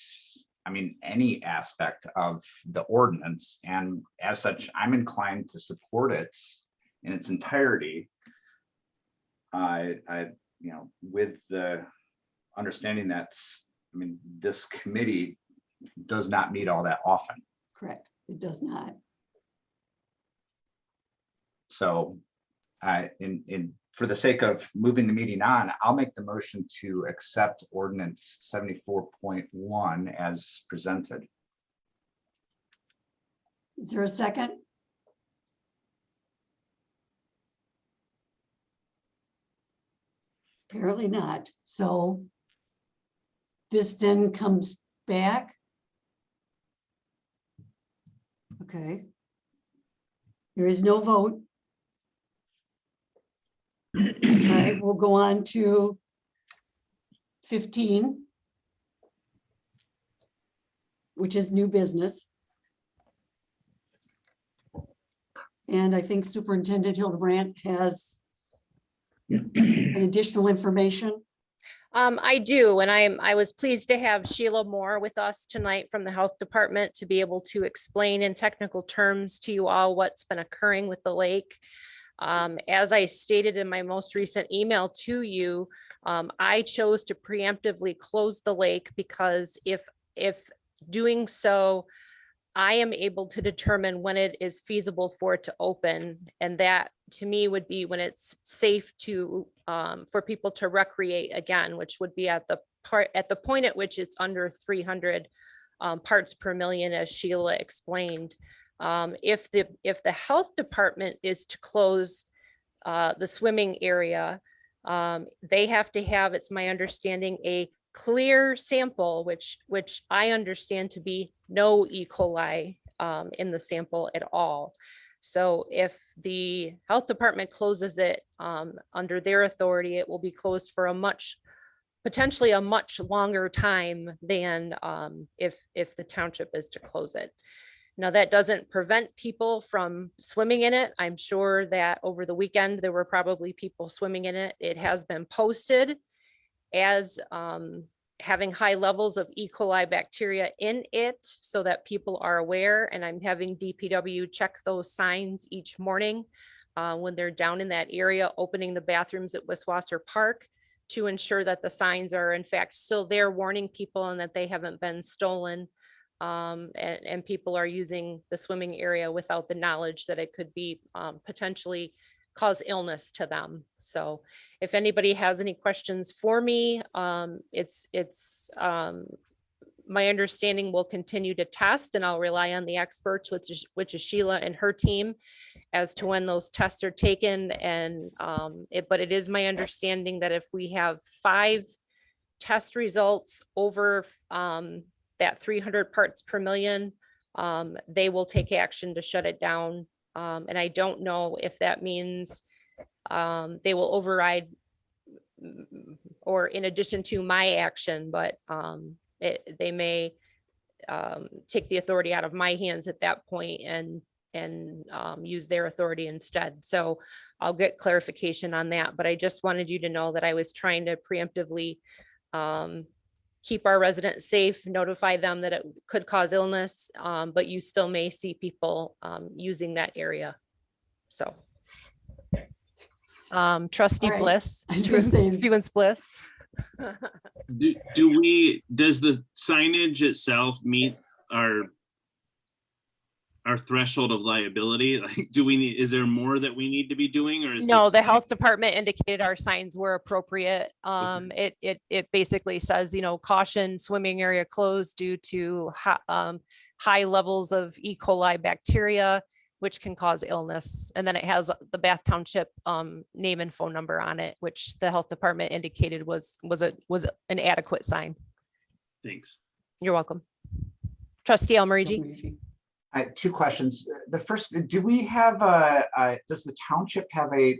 I mean, any aspect of the ordinance, and as such, I'm inclined to support it in its entirety. You know, with the understanding that, I mean, this committee does not meet all that often. Correct. It does not. So, for the sake of moving the meeting on, I'll make the motion to accept ordinance 74.1 as presented. Is there a second? Apparently not. So this then comes back. Okay. There is no vote. All right, we'll go on to 15, which is new business. And I think Superintendent Hildebrandt has an additional information. I do, and I was pleased to have Sheila Moore with us tonight from the Health Department to be able to explain in technical terms to you all what's been occurring with the lake. As I stated in my most recent email to you, I chose to preemptively close the lake because if doing so, I am able to determine when it is feasible for it to open. And that to me would be when it's safe to for people to recreate again, which would be at the point at which it's under 300 parts per million, as Sheila explained. If the health department is to close the swimming area, they have to have, it's my understanding, a clear sample, which I understand to be no E. coli in the sample at all. So if the health department closes it under their authority, it will be closed for potentially a much longer time than if the township is to close it. Now, that doesn't prevent people from swimming in it. I'm sure that over the weekend, there were probably people swimming in it. It has been posted as having high levels of E. coli bacteria in it so that people are aware. And I'm having DPW check those signs each morning when they're down in that area, opening the bathrooms at Wiswasser Park to ensure that the signs are in fact still there, warning people and that they haven't been stolen. And people are using the swimming area without the knowledge that it could be potentially cause illness to them. So if anybody has any questions for me, it's my understanding we'll continue to test, and I'll rely on the experts, which is Sheila and her team, as to when those tests are taken. And but it is my understanding that if we have 5 test results over that 300 parts per million, they will take action to shut it down. And I don't know if that means they will override or in addition to my action, but they may take the authority out of my hands at that point and use their authority instead. So I'll get clarification on that, but I just wanted you to know that I was trying to preemptively keep our residents safe, notify them that it could cause illness, but you still may see people using that area. So, Trustee All right. Bliss, I was gonna say- Fewens Bliss. Does the signage itself meet our threshold of liability? Like, is there more that we need to be doing, or is No, this- the health department indicated our signs were appropriate. It basically says, caution, swimming area closed due to high levels of E. coli bacteria, which can cause illness. And then it has the Bath Township name and phone number on it, which the health department indicated was an adequate sign. Thanks. You're welcome. Trustee Almarigi. I have two questions. The first, do we have does the township have a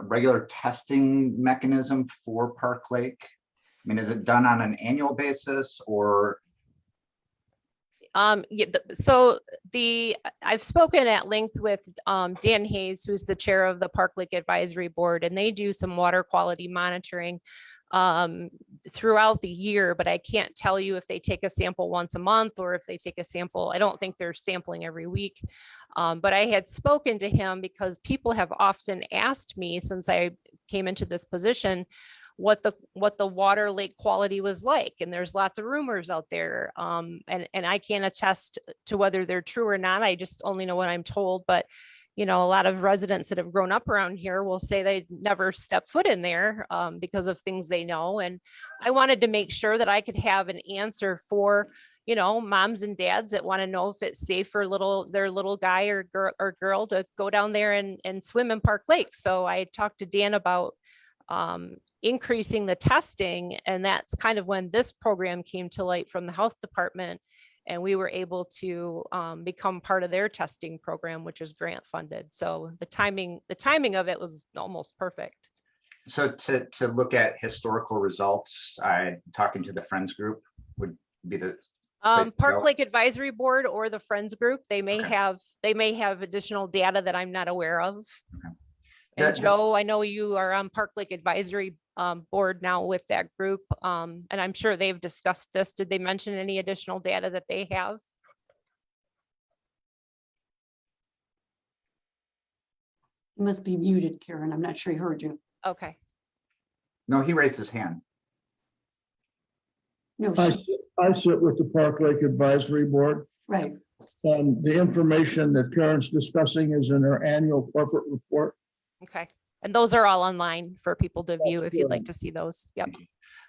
regular testing mechanism for Park Lake? I mean, is it done on an annual basis or? Yeah, so I've spoken at length with Dan Hayes, who's the chair of the Park Lake Advisory Board, and they do some water quality monitoring throughout the year, but I can't tell you if they take a sample once a month or if they take a sample. I don't think they're sampling every week. But I had spoken to him because people have often asked me since I came into this position what the water lake quality was like. And there's lots of rumors out there. And I can't attest to whether they're true or not. I just only know what I'm told. But you know, a lot of residents that have grown up around here will say they never step foot in there because of things they know. And I wanted to make sure that I could have an answer for, you know, moms and dads that want to know if it's safe for their little guy or girl to go down there and swim in Park Lake. So I talked to Dan about increasing the testing, and that's kind of when this program came to light from the health department, and we were able to become part of their testing program, which is grant funded. So the timing of it was almost perfect. So to look at historical results, talking to the Friends group would be the Park Lake Advisory Board or the Friends group. They may have additional data that I'm not aware of. Okay. And Joe, I know you are on Park Lake Advisory Board now with that group, and I'm sure they've discussed this. Did they mention any additional data that they have? You must be muted, Karen. I'm not sure he heard you. Okay. No, he raised his hand. No, I sit with the Park Lake Advisory Board, right. and the information that Karen's discussing is in her annual corporate report. Okay. And those are all online for people to view if you'd like to see those. Yep.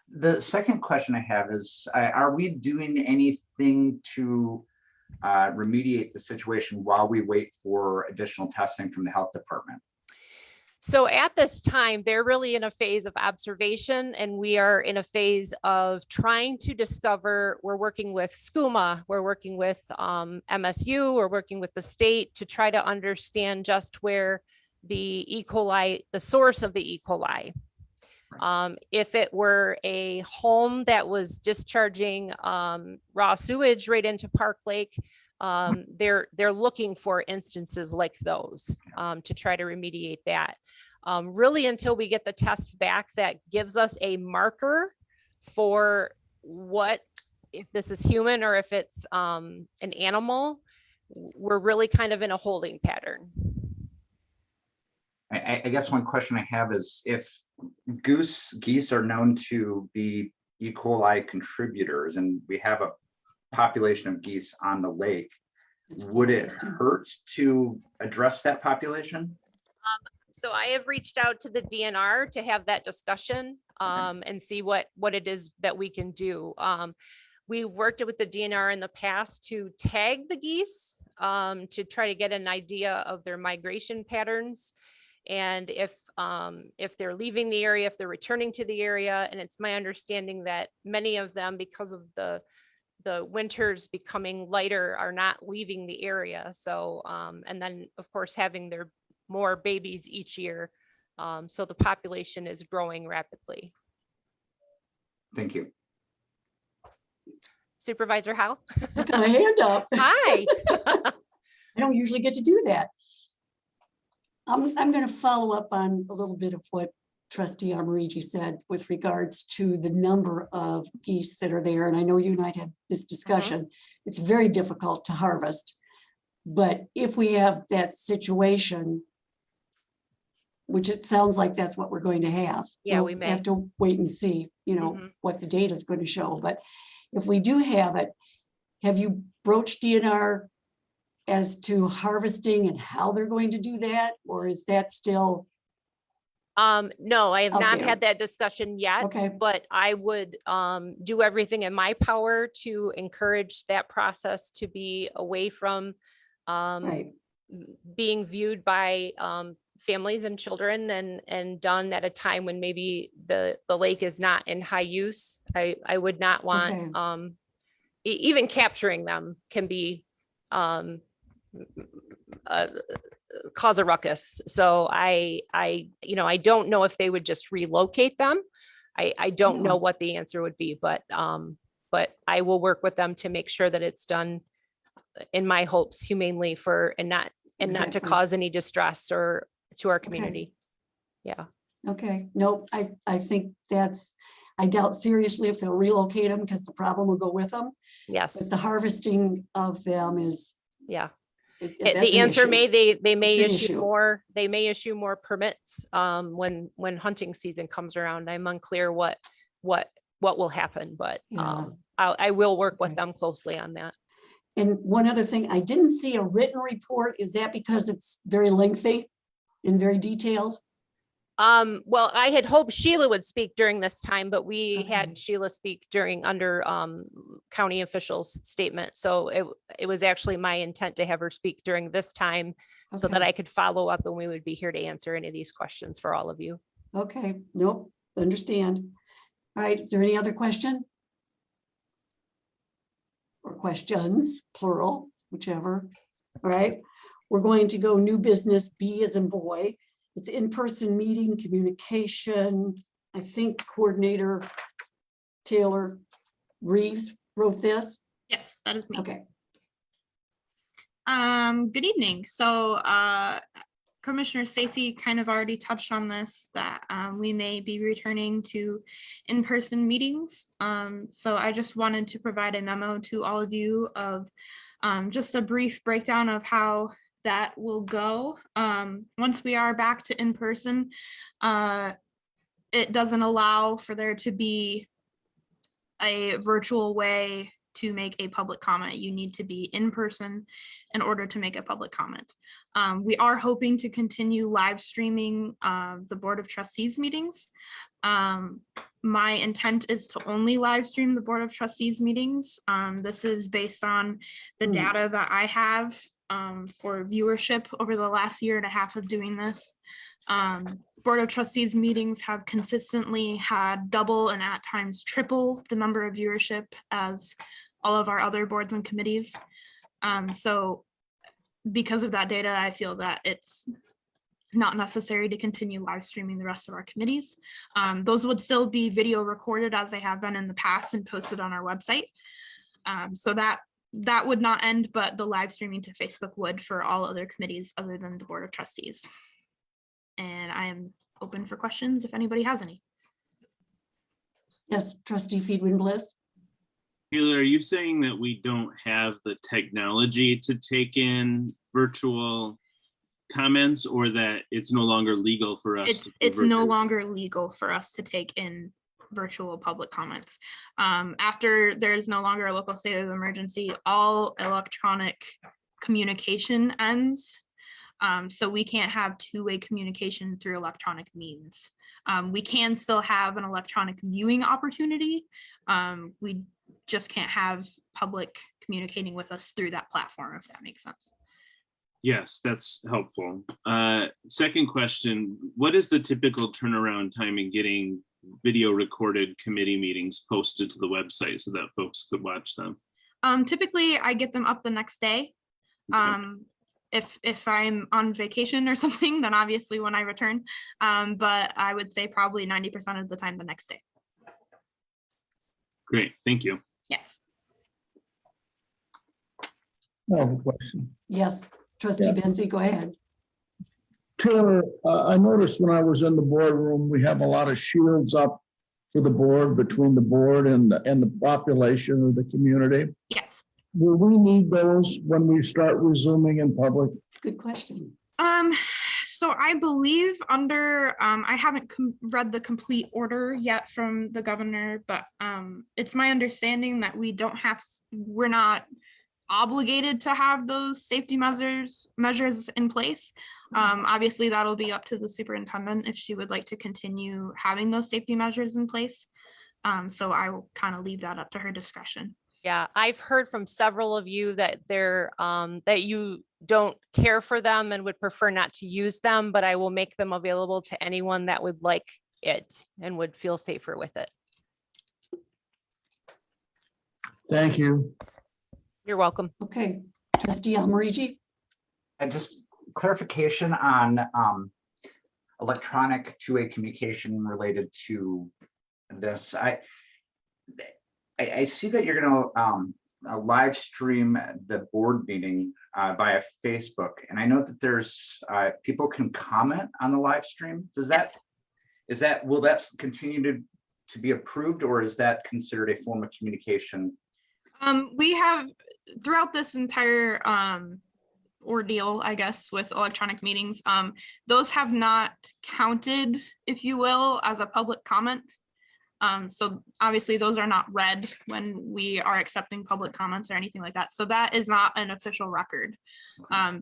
The second question I have is, are we doing anything to remediate the situation while we wait for additional testing from the health department? So at this time, they're really in a phase of observation, and we are in a phase of trying to discover. We're working with SCUMA, we're working with MSU, we're working with the state to try to understand just where the E. coli, the source of the E. coli. If it were a home that was discharging raw sewage right into Park Lake, they're looking for instances like those to try to remediate that. Really, until we get the test back that gives us a marker for what, if this is human or if it's an animal, we're really kind of in a holding pattern. I guess one question I have is, if geese are known to be E. coli contributors, and we have a population of geese on the lake, would it hurt to address that population? So I have reached out to the DNR to have that discussion and see what it is that we can do. We worked with the DNR in the past to tag the geese to try to get an idea of their migration patterns. And if they're leaving the area, if they're returning to the area. And it's my understanding that many of them, because of the winters becoming lighter, are not leaving the area. So, and then of course, having their more babies each year. So the population is growing rapidly. Thank you. Supervisor Howe? Got my hand up. Hi. I don't usually get to do that. I'm going to follow up on a little bit of what Trustee Almarigi said with regards to the number of geese that are there. And I know you and I had this discussion. It's very difficult to harvest. But if we have that situation, which it sounds like that's what we're going to have. Yeah, we'll we may have to wait and see, you know, what the data is going to show. But if we do have it, have you broached DNR as to harvesting and how they're going to do that? Or is that still? No, I have out not there? had that discussion yet, Okay. but I would do everything in my power to encourage that process to be away from Right. being viewed by families and children and done at a time when maybe the lake is not in high use. I would not want Okay. even capturing them can be cause a ruckus. So I don't know if they would just relocate them. I don't know No. what the answer would be, but I will work with them to make sure that it's done in my hopes humanely and not to Exactly. cause any distress or to our community. Yeah. Okay, nope, I think I doubt seriously if they'll relocate them because the problem will go with them. Yes. But the harvesting of them is. Yeah. that's The an answer issue. they may It's an issue issue. more, permits when hunting season comes around. I'm unclear what will happen, but Yeah. I will work with Okay. them closely on that. And one other thing, I didn't see a written report. Is that because it's very lengthy and very detailed? Well, I had hoped Sheila would speak during this time, but we Okay. had Sheila speak under county officials statement. So it was actually my intent to have her speak during this time so that Okay. I could follow up and we would be here to answer any of these questions for all of you. Okay, nope, understand. All right, is there any other question? Or questions, plural, whichever. All right, we're going to go new business, B as in boy. It's in-person meeting, communication. I think Coordinator Taylor Reeves wrote this. Yes, that is me. Okay, Good evening. So Commissioner Stacy kind of already touched on this, that we may be returning to in-person meetings. So I just wanted to provide a memo to all of you of just a brief breakdown of how that will go. Once we are back to in-person, it doesn't allow for there to be a virtual way to make a public comment. You need to be in person in order to make a public comment. We are hoping to continue live streaming the Board of Trustees meetings. My intent is to only live stream the Board of Trustees meetings. This is based on the data that I have for viewership over the last year and a half of doing this. Board of Trustees meetings have consistently had double and at times triple the number of viewership as all of our other boards and committees. So because of that data, I feel that it's not necessary to continue live streaming the rest of our committees. Those would still be video recorded as they have been in the past and posted on our website. So that would not end, but the live streaming to Facebook would for all other committees other than the Board of Trustees. And I am open for questions if anybody has any. yes, Trustee Feedwin Bliss. Taylor, are you saying that we don't have the technology to take in virtual comments, or that it's no longer legal for us? It's no longer legal for us to take in virtual public comments. After there's no longer a local state of emergency, all electronic communication ends. So we can't have two-way communication through electronic means. We can still have an electronic viewing opportunity. We just can't have public communicating with us through that platform, if that makes sense. Yes, that's helpful. Second question, what is the typical turnaround time in getting video recorded committee meetings posted to the website so that folks could watch them? Typically, I get them up the next day. If I'm on vacation or something, then obviously when I return. But I would say probably 90% of the time the next day. Great, thank you. Yes. I have a question. Yes, Trustee Yeah. Benzie, go ahead. Taylor, I noticed when I was in the boardroom, we have a lot of shields up for the board, between the board and the population of the community. Yes. Will we need those when we start resuming in public? It's a good question. So I believe under, I haven't read the complete order yet from the governor, but it's my understanding that we're not obligated to have those safety measures in place. Obviously, that'll be up to the superintendent if she would like to continue having those safety measures in place. So I will kind of leave that up to her discretion. Yeah, I've heard from several of you that that you don't care for them and would prefer not to use them, but I will make them available to anyone that would like it and would feel safer with it. Thank you. You're welcome. Okay, trustee Almarigi? And just clarification on electronic two-way communication related to this. I see that you're gonna live stream the board meeting via Facebook, and I know that there's people can comment on the live stream. Does that, will that continue to be approved, or is that considered a form of communication? We have throughout this entire ordeal, I guess, with electronic meetings, those have not counted, if you will, as a public comment. So obviously those are not read when we are accepting public comments or anything like that. So that is not an official record.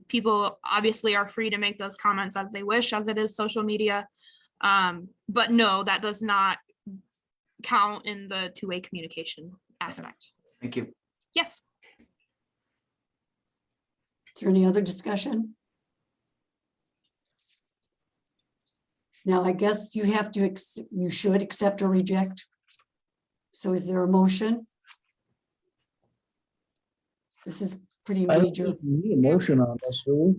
People obviously are free to make those comments as they wish, as it is social media. But no, that does not count in the two-way communication aspect. Thank you. Yes. Is there any other discussion? Now, I guess you have to, you should accept or reject. So is there a motion? This is pretty I don't major. think we need a motion on this, do we?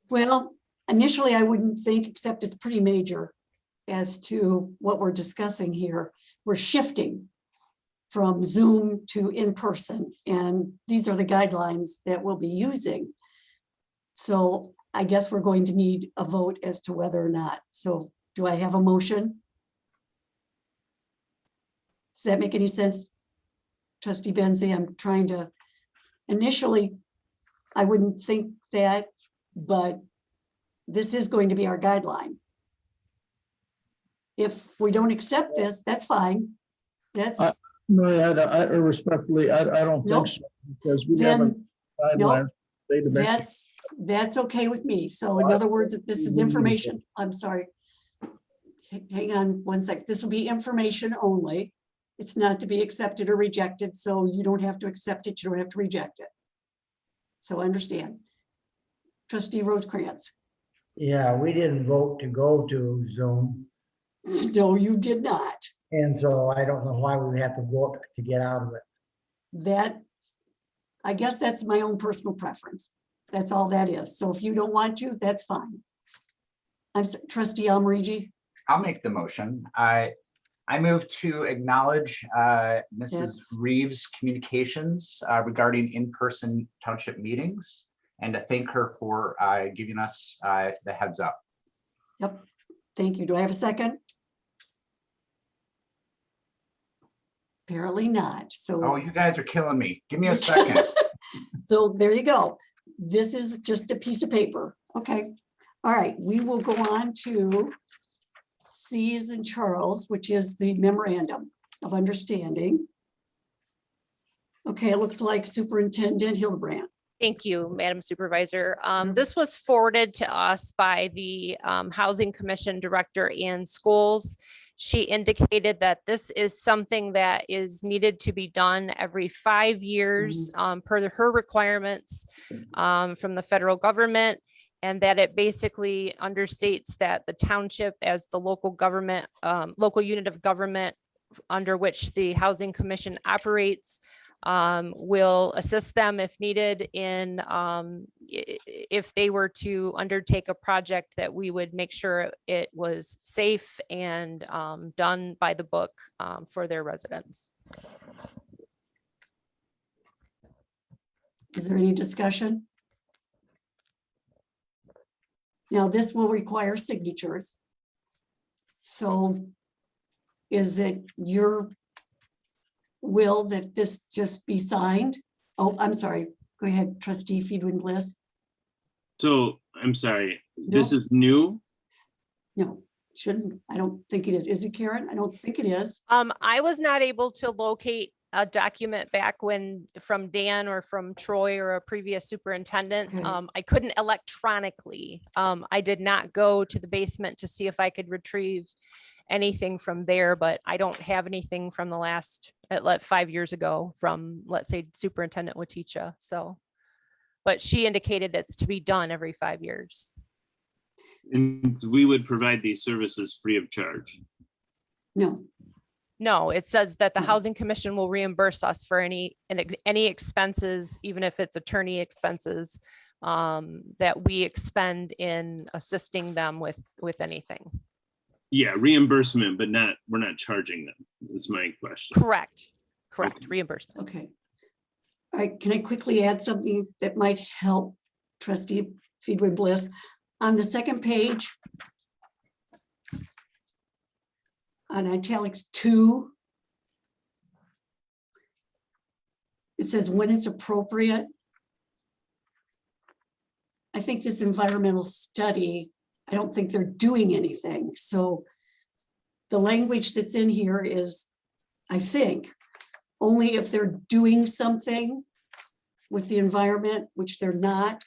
Well, initially I wouldn't think, except it's pretty major as to what we're discussing here. We're shifting from Zoom to in-person, and these are the guidelines that we'll be using. So I guess we're going to need a vote as to whether or not. So do I have a motion? Does that make any sense? Trustee Benzie, I'm trying to, initially, I wouldn't think that, but this is going to be our guideline. If we don't accept this, that's fine. That's, No, I respectfully, I don't Nope. think so, because we haven't. then, nope, guidelines. that's okay with me. So in other words, if this is information, I'm sorry. Hang on one sec. This will be information only. It's not to be accepted or rejected, so you don't have to accept it, you don't have to reject it. So understand. Trustee Rosecrans. Yeah, we didn't vote to go to Zoom, No, you did not. and so I don't know why we would have to vote to get out of it. That, I guess that's my own personal preference. That's all that is. So if you don't want to, that's fine. Trustee Almarigi. I'll make the motion. I move to acknowledge Mrs. Yes. Reeves' communications regarding in-person township meetings, and to thank her for giving us the heads up. Yep. Thank you. Do I have a second? Apparently not. So. Oh, you guys are killing me. Give me a second. So there you go. This is just a piece of paper. Okay. All right. We will go on to C's and Charles, which is the memorandum of understanding. Okay, it looks like Superintendent Hildebrand. Thank you, Madam Supervisor. This was forwarded to us by the Housing Commission Director Ann Scholes. She indicated that this is something that is needed to be done every 5 years per her requirements from the federal government, and that it basically understates that the township as the local government, local unit of government under which the Housing Commission operates will assist them if needed in if they were to undertake a project, that we would make sure it was safe and done by the book for their residents. Is there any discussion? Now, this will require signatures. So is it your will that this just be signed? Oh, I'm sorry. Go ahead, Trustee Feedwin Bliss. So I'm sorry, this No. is new? No, shouldn't. I don't think it is. Is it, Karen? I don't think it is. I was not able to locate a document back when from Dan or from Troy or a previous superintendent. Okay. I couldn't electronically. I did not go to the basement to see if I could retrieve anything from there, but I don't have anything from the last 5 years ago from, let's say, Superintendent Waticha. So, but she indicated it's to be done every 5 years. And we would provide these services free of charge. No. No, it says that the No. Housing Commission will reimburse us for any expenses, even if it's attorney expenses, that we expend in assisting them with anything. Yeah, reimbursement, but we're not charging them, is my question. Correct, Okay. reimbursement. Okay. All right, can I quickly add something that might help trustee Feedwin Bliss? On the second page, on italics 2, it says when it's appropriate. I think this environmental study, I don't think they're doing anything. So the language that's in here is, I think, only if they're doing something with the environment, which they're not.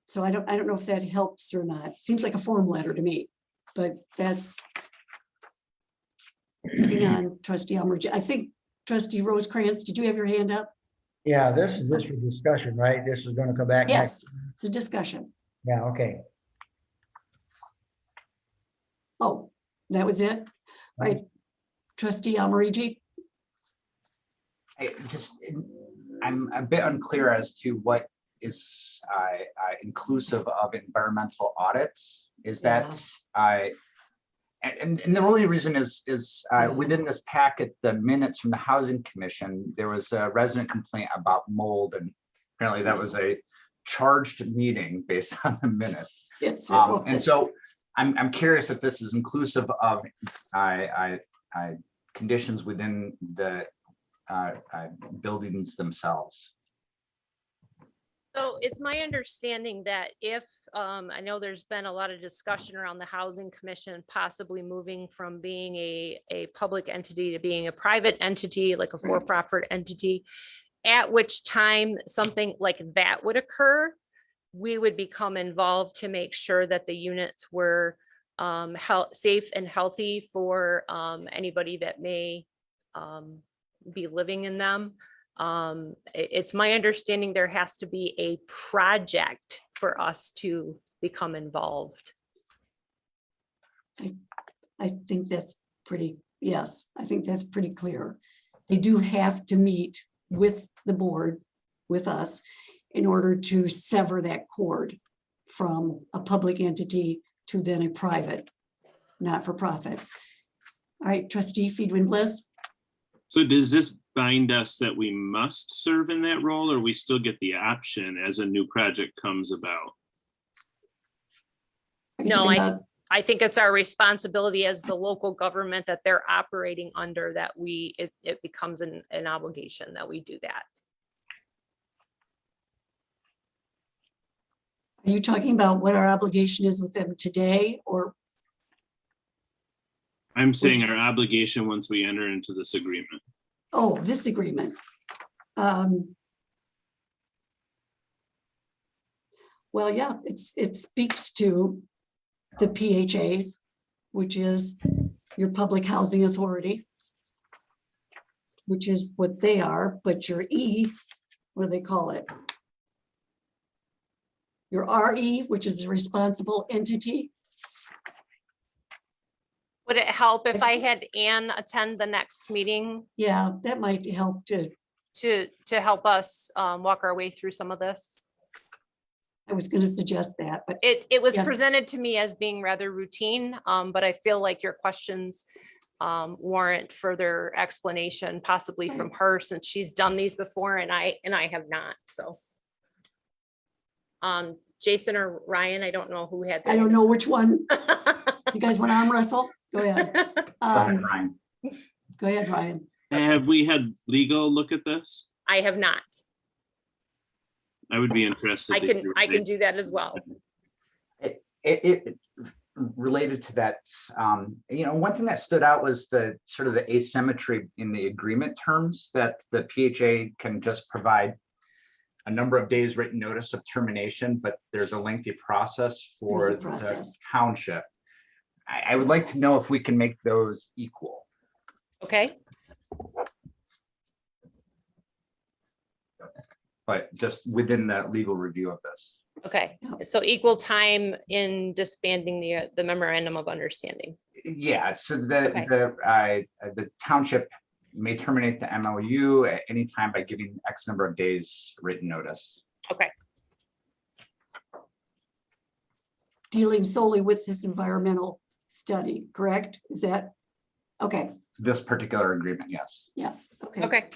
So I don't know if that helps or not. Seems like a form letter to me, but that's. Hang on, trustee Elmer. I think trustee Rosecrans, did you have your hand up? Yeah, this is just for discussion, right? This is gonna come back next. Yes, it's a discussion. Yeah, okay. Oh, that was it? All right, trustee Almarigi? I'm a bit unclear as to what is inclusive of environmental audits. Is that and the only reason is within this packet, the minutes from the Housing Commission, there was a resident complaint about mold, and apparently that was a charged meeting based on the minutes. Yes, and so I'm curious if this is inclusive of conditions within the buildings themselves. So it's my understanding that if, I know there's been a lot of discussion around the Housing Commission possibly moving from being a public entity to being a private entity, like a for-profit entity, at which time something like that would occur, we would become involved to make sure that the units were safe and healthy for anybody that may be living in them. It's my understanding there has to be a project for us to become involved. I think that's pretty, yes, I think that's pretty clear. They do have to meet with the board, with us, in order to sever that cord from a public entity to then a private, not-for-profit. All right, trustee Feedwin Bliss? So does this bind us that we must serve in that role, or we still get the option as a new project comes about? No, I think it's our responsibility as the local government that they're operating under that it becomes an obligation that we do that. Are you talking about what our obligation is with them today, or? I'm saying our obligation once we enter into this agreement. Oh, this agreement. Well, yeah, it speaks to the PHAs, which is your public housing authority, which is what they are, but your E, what do they call it? Your RE, which is a responsible entity. Would it help if I had Ann attend the next meeting Yeah, that might help to, help us walk our way through some of this? I was going to suggest that, but It was Yes. presented to me as being rather routine, but I feel like your questions warrant further explanation, possibly from her, since she's done these before and I have not, so. Jason or Ryan, I don't know who had. I don't know which one. You guys want to arm wrestle? Go ahead. Go ahead, Ryan. Go ahead, Ryan. Have we had legal look at this? I have not. I would be interested. I to can hear do that as well. It related to that, one thing that stood out was the sort of the asymmetry in the agreement terms, that the PHA can just provide a number of days written notice of termination, but there's a lengthy process for There's a process. the township. I would like to know if we can make those equal. Okay, But just within the legal review of this. okay. So equal time in disbanding the memorandum of understanding. Yeah, so Okay. the township may terminate the MOU at any time by giving X number of days written notice. Okay, Dealing solely with this environmental study, correct? Is that, okay, This particular agreement, yes. yeah, okay. okay.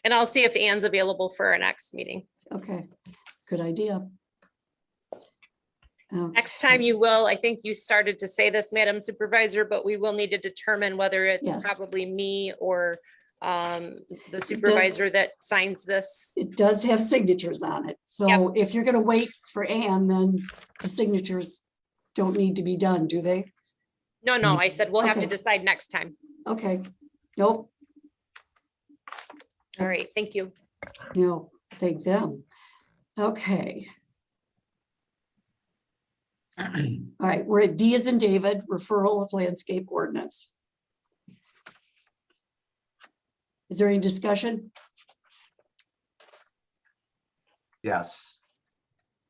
And I'll see if Ann's available for our next meeting. Okay, good idea. Okay. Next time you will, I think you started to say this, Madam Supervisor, but we will need to determine whether it's Yes. probably me or the supervisor that signs this. It does have signatures on it, so if you're gonna wait for Ann, then the signatures don't need to be done, do they? No, no, I said we'll have to Okay. decide next time. Okay, nope. All right, thank you. No, thank them. Okay. All right, we're at D as in David, referral of landscape ordinance. Is there any discussion? Yes.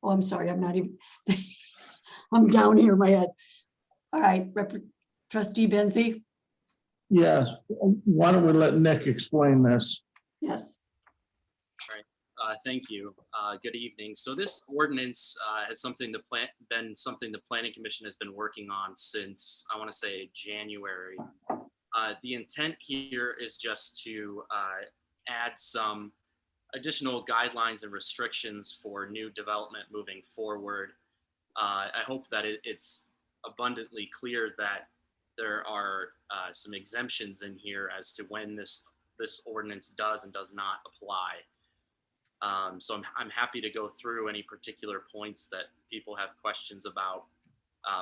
Oh, I'm sorry, I'm not even, I'm down here in my head. All right, Trustee Benzie? Yes, why don't we let Nick explain this? Yes. Thank you. Good evening. So this ordinance has been something the Planning Commission has been working on since, I want to say, January. The intent here is just to add some additional guidelines and restrictions for new development moving forward. I hope that it's abundantly clear that there are some exemptions in here as to when this ordinance does and does not apply. So I'm happy to go through any particular points that people have questions about,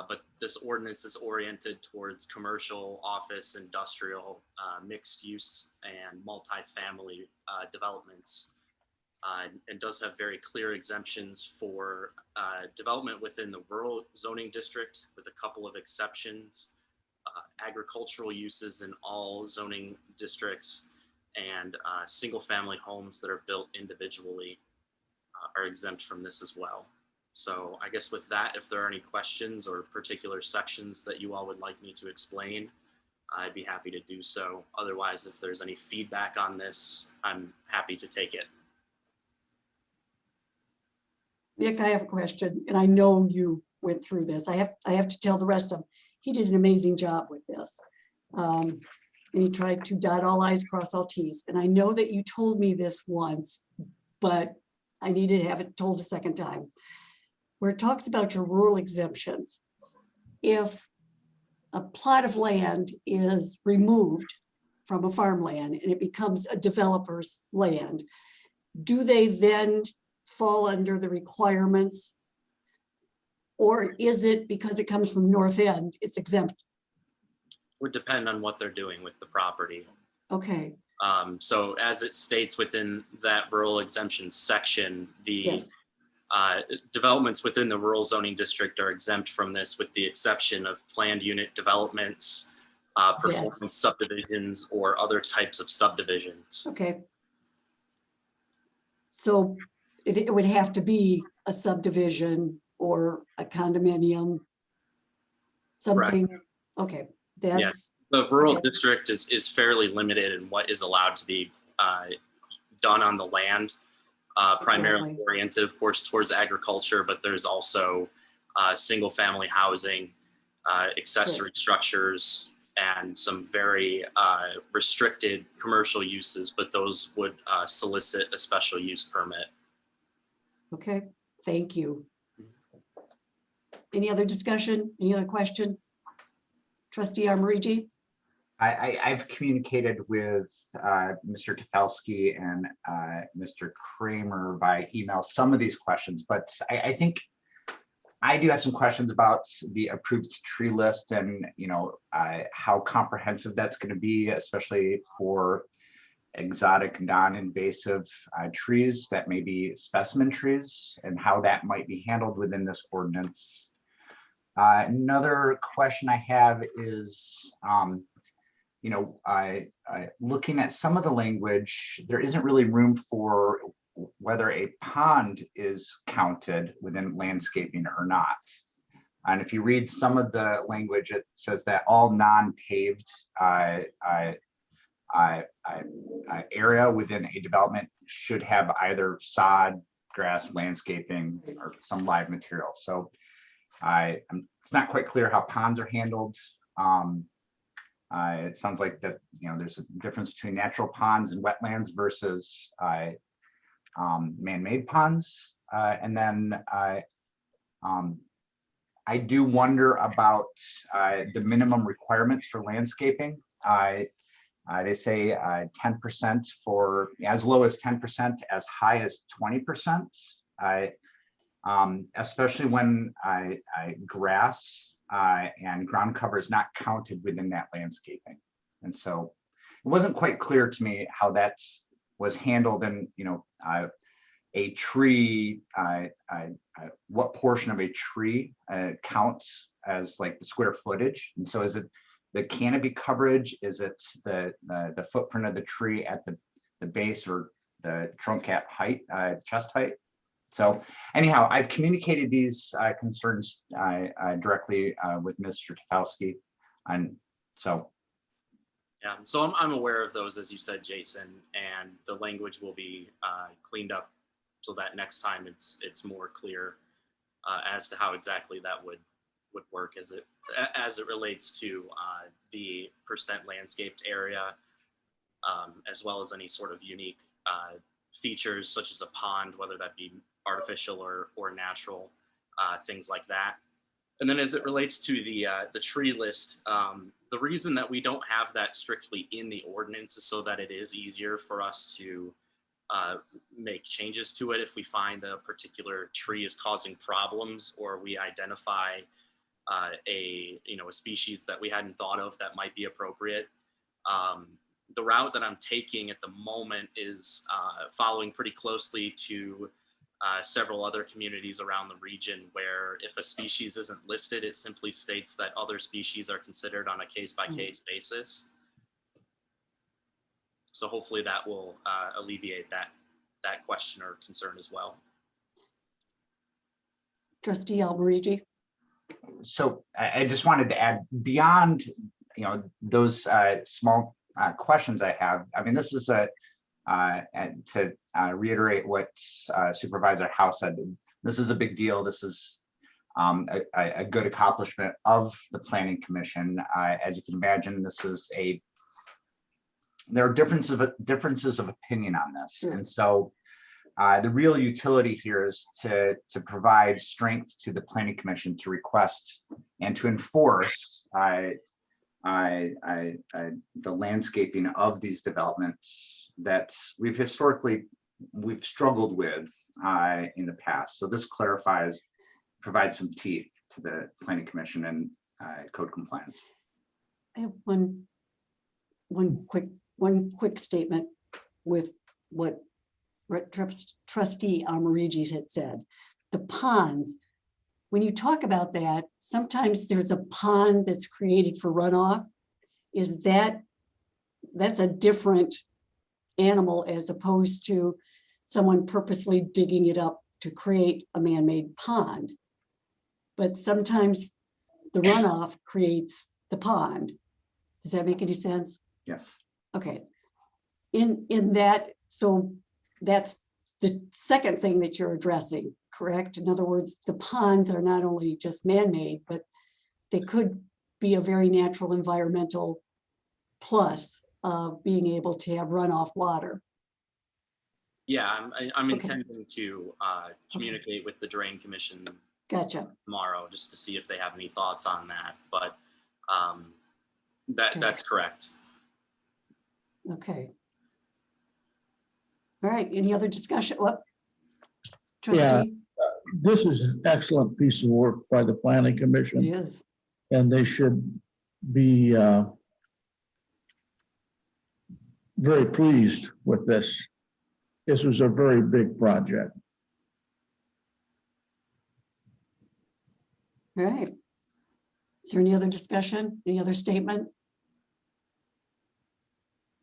but this ordinance is oriented towards commercial, office, industrial, mixed use, and multifamily developments. And does have very clear exemptions for development within the rural zoning district with a couple of exceptions, agricultural uses in all zoning districts, and single-family homes that are built individually are exempt from this as well. So I guess with that, if there are any questions or particular sections that you all would like me to explain, I'd be happy to do so. Otherwise, if there's any feedback on this, I'm happy to take it. Nick, I have a question, and I know you went through this. I have to tell the rest of them, he did an amazing job with this. And he tried to dot all i's, cross all t's. And I know that you told me this once, but I need to have it told a second time. Where it talks about your rural exemptions. If a plot of land is removed from a farmland and it becomes a developer's land, do they then fall under the requirements? Or is it because it comes from North End, it's exempt? Would depend on what they're doing with the property. Okay, So as it states within that rural exemption section, the yes, developments within the rural zoning district are exempt from this with the exception of planned unit developments, performance subdivisions, or other types of subdivisions. okay. So it would have to be a subdivision or a condominium, something, okay, that's. The rural Okay. district is fairly limited in what is allowed to be done on the land, primarily Exactly. oriented, of course, towards agriculture, but there's also single family housing, accessory structures, and some very restricted commercial uses, but those would solicit a special use permit. Okay, thank you. Any other discussion? Any other questions? Trustee Armarigi? I've communicated with Mr. Tefelsky and Mr. Kramer by email some of these questions, but I think I do have some questions about the approved tree list and, you know, how comprehensive that's going to be, especially for exotic non-invasive trees that may be specimen trees, and how that might be handled within this ordinance. Another question I have is, you know, looking at some of the language, there isn't really room for whether a pond is counted within landscaping or not. And if you read some of the language, it says that all non-paved area within a development should have either sod, grass, landscaping, or some live material. So it's not quite clear how ponds are handled. It sounds like that, there's a difference between natural ponds and wetlands versus man-made ponds. And then I do wonder about the minimum requirements for landscaping. They say 10% for as low as 10%, as high as 20%. Especially when grass and ground cover is not counted within that landscaping. And so it wasn't quite clear to me how that was handled, and a tree, what portion of a tree counts as like the square footage. And so is it the canopy coverage? Is it the footprint of the tree at the base, or the trunk cap height, chest height? So anyhow, I've communicated these concerns directly with Mr. Tafowski. And so. Yeah, so I'm aware of those, as you said, Jason, and the language will be cleaned up so that next time it's more clear as to how exactly that would work as it relates to the percent landscaped area, as well as any sort of unique features such as a pond, whether that be artificial or natural, things like that. And then as it relates to the tree list, the reason that we don't have that strictly in the ordinance is so that it is easier for us to make changes to it if we find a particular tree is causing problems, or we identify a species that we hadn't thought of that might be appropriate. The route that I'm taking at the moment is following pretty closely to several other communities around the region, where if a species isn't listed, it simply states that other species are considered on a case-by-case basis. So hopefully that will alleviate that question or concern as well. Trustee Almarigi. So I just wanted to add, beyond those small questions I have. I mean, this is to reiterate what Supervisor House said. This is a big deal. This is a good accomplishment of the Planning Commission. As you can imagine, this is there are differences of opinion on this. Sure. And so the real utility here is to provide strength to the Planning Commission to request and to enforce the landscaping of these developments that we've struggled with in the past. So this provides some teeth to the Planning Commission and code compliance. I have one quick statement with what Trustee Almarigi had said. The ponds, when you talk about that, sometimes there's a pond that's created for runoff. That's a different animal as opposed to someone purposely digging it up to create a man-made pond. But sometimes the runoff creates the pond. Does that make any sense? Yes. Okay. In that, so that's the second thing that you're addressing, correct? In other words, the ponds are not only just man-made, but they could be a very natural environmental plus of being able to have runoff water. Yeah, I'm intending to communicate with the Drain Commission tomorrow just to see if they have any thoughts on that. But that's correct. Okay. All right. Any other discussion? What? Yeah, this is an excellent piece of work by the Planning Commission. Yes. And they should be very pleased with this. This was a very big project. All right. Is there any other discussion? Any other statement?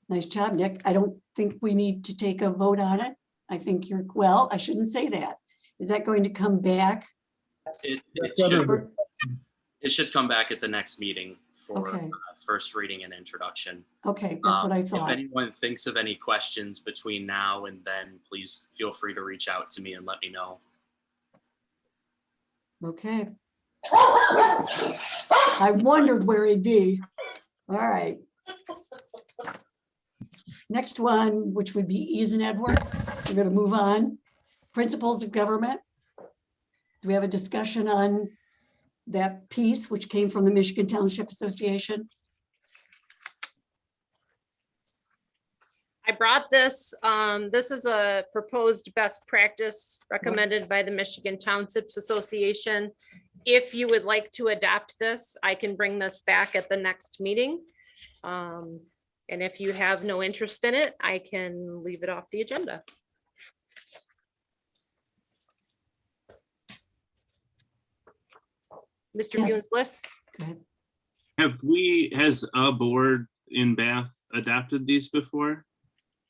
Nice job, Nick. I don't think we need to take a vote on it. I think I shouldn't say that. Is that going to come back? It It should come back at the next meeting for Okay. first reading and introduction. Okay, that's what I If thought. anyone thinks of any questions between now and then, please feel free to reach out to me and let me know. Okay. I wondered where he'd be. All right. Next one, which would be Ease and Edward. We're going to move on. Principles of government. Do we have a discussion on that piece, which came from the Michigan Township Association? I brought this, this is a proposed best practice recommended by the Michigan Townships Association. If you would like to adopt this, I can bring this back at the next meeting. And if you have no interest in it, I can leave it off the agenda. Mr. Yes. Bunis. Go ahead. Has a board in Bath adopted these before?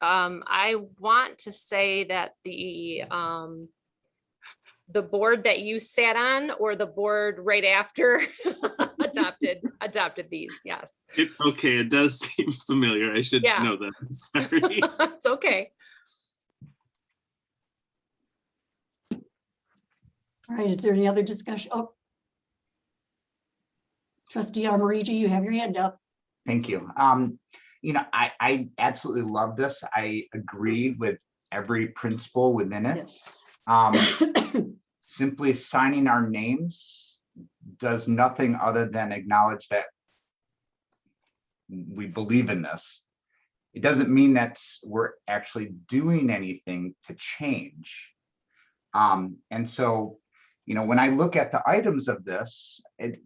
I want to say that the board that you sat on or the board right after adopted these, yes. Okay, it does seem familiar. I should Yeah. know that. Sorry. It's okay. All right, is there any other discussion? Oh. Trustee Amarigi, you have your hand up. Thank you. You know, I absolutely love this. I agree with every principle within it. Simply signing our names does nothing other than acknowledge that we believe in this. It doesn't mean that we're actually doing anything to change. And so, you know, when I look at the items of this,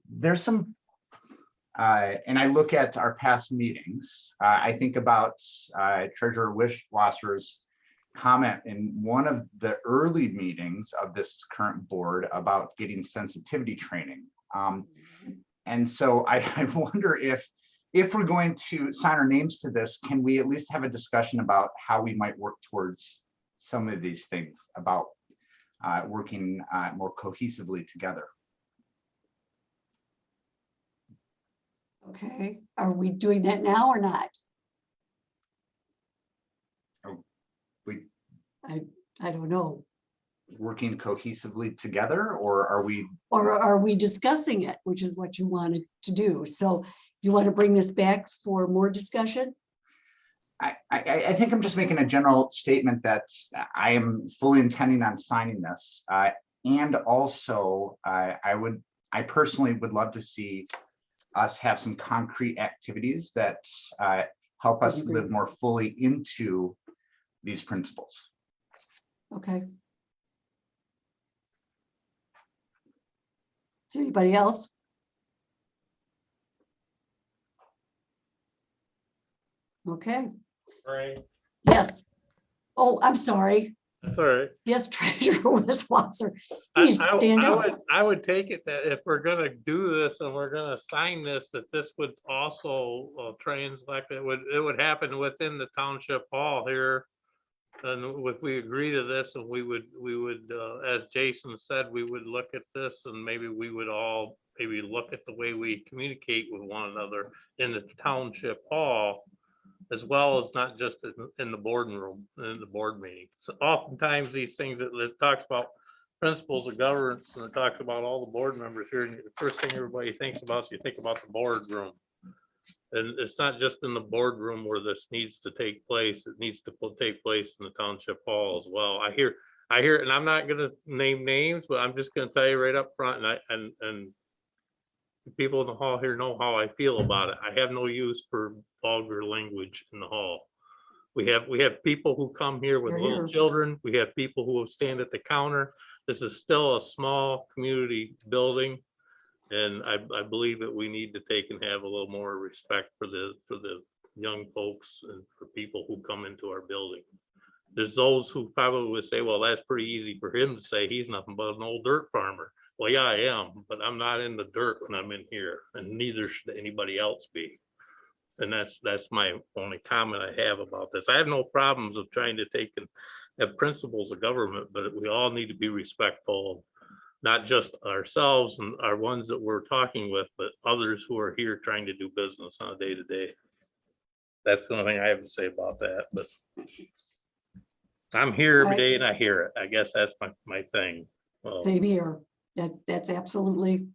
there's some, and I look at our past meetings, I think about Treasurer Wishwasser's comment in one of the early meetings of this current board about getting sensitivity training. And so I wonder if we're going to sign our names to this, can we at least have a discussion about how we might work towards some of these things about working more cohesively together? Okay, are we doing that now or not? I don't know. Working cohesively together, or are we? Or are we discussing it, which is what you wanted to do? So you want to bring this back for more discussion? I think I'm just making a general statement that I am fully intending on signing this. And also, I personally would love to see us have some concrete activities that help us live more fully into these principles. Okay. Is there anybody else? Okay, Right. yes. Oh, I'm sorry. That's all right. Yes, Treasurer Wishwasser. Please stand up. I would take it that if we're gonna do this and we're gonna sign this, that this would also translate, it would happen within the township hall here. And if we agree to this, and we would, as Jason said, we would look at this and maybe we would all maybe look at the way we communicate with one another in the township hall, as well as not just in the boardroom, in the board meeting. So oftentimes these things that it talks about principles of governance and it talks about all the board members here, and the first thing everybody thinks about is you think about the boardroom. And it's not just in the boardroom where this needs to take place. It needs to take place in the township hall as well. I hear, and I'm not gonna name names, but I'm just gonna tell you right up front, and the people in the hall here know how I feel about it. I have no use for vulgar language in the hall. We have people who come here with little children. We have people who stand at the counter. This is still a small community building. And I believe that we need to take and have a little more respect for the young folks and for people who come into our building. There's those who probably would say, well, that's pretty easy for him to say. He's nothing but an old dirt farmer. Well, yeah, I am, but I'm not in the dirt when I'm in here, and neither should anybody else be. And that's my only comment I have about this. I have no problems of trying to take and have principles of government, but we all need to be respectful not just ourselves and our ones that we're talking with, but others who are here trying to do business on a day-to-day. That's the only thing I have to say about that, but I'm here every day and I hear it. I guess that's my thing. Same here. That's absolutely.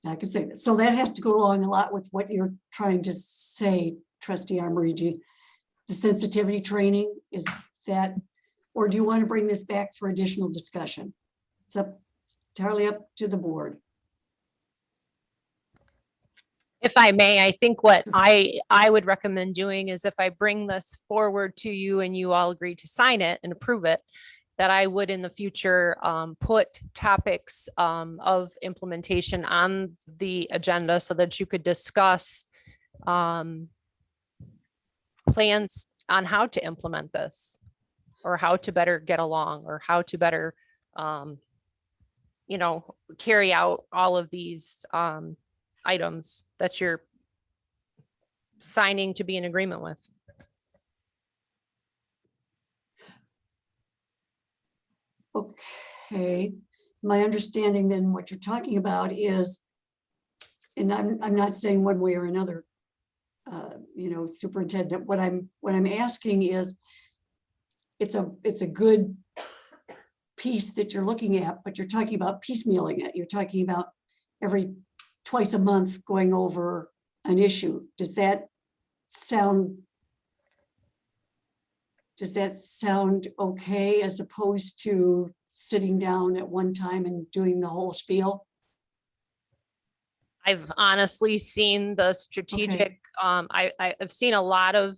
I could say that. So that has to go along a lot with what you're trying to say, Trustee Amarigi. The sensitivity training, is that, or do you want to bring this back for additional discussion? It's entirely up to the board. If I may, I think what I would recommend doing is if I bring this forward to you and you all agree to sign it and approve it, that I would in the future put topics of implementation on the agenda so that you could discuss plans on how to implement this, or how to better get along, or how to better, carry out all of these items that you're signing to be in agreement with. Okay, my understanding then what you're talking about is, and I'm not saying one way or another, Superintendent, what I'm asking is, it's a good piece that you're looking at, but you're talking about piecemealing it. You're talking about twice a month going over an issue. Does that sound okay, as opposed to sitting down at one time and doing the whole spiel? I've honestly seen the strategic, I've seen a lot of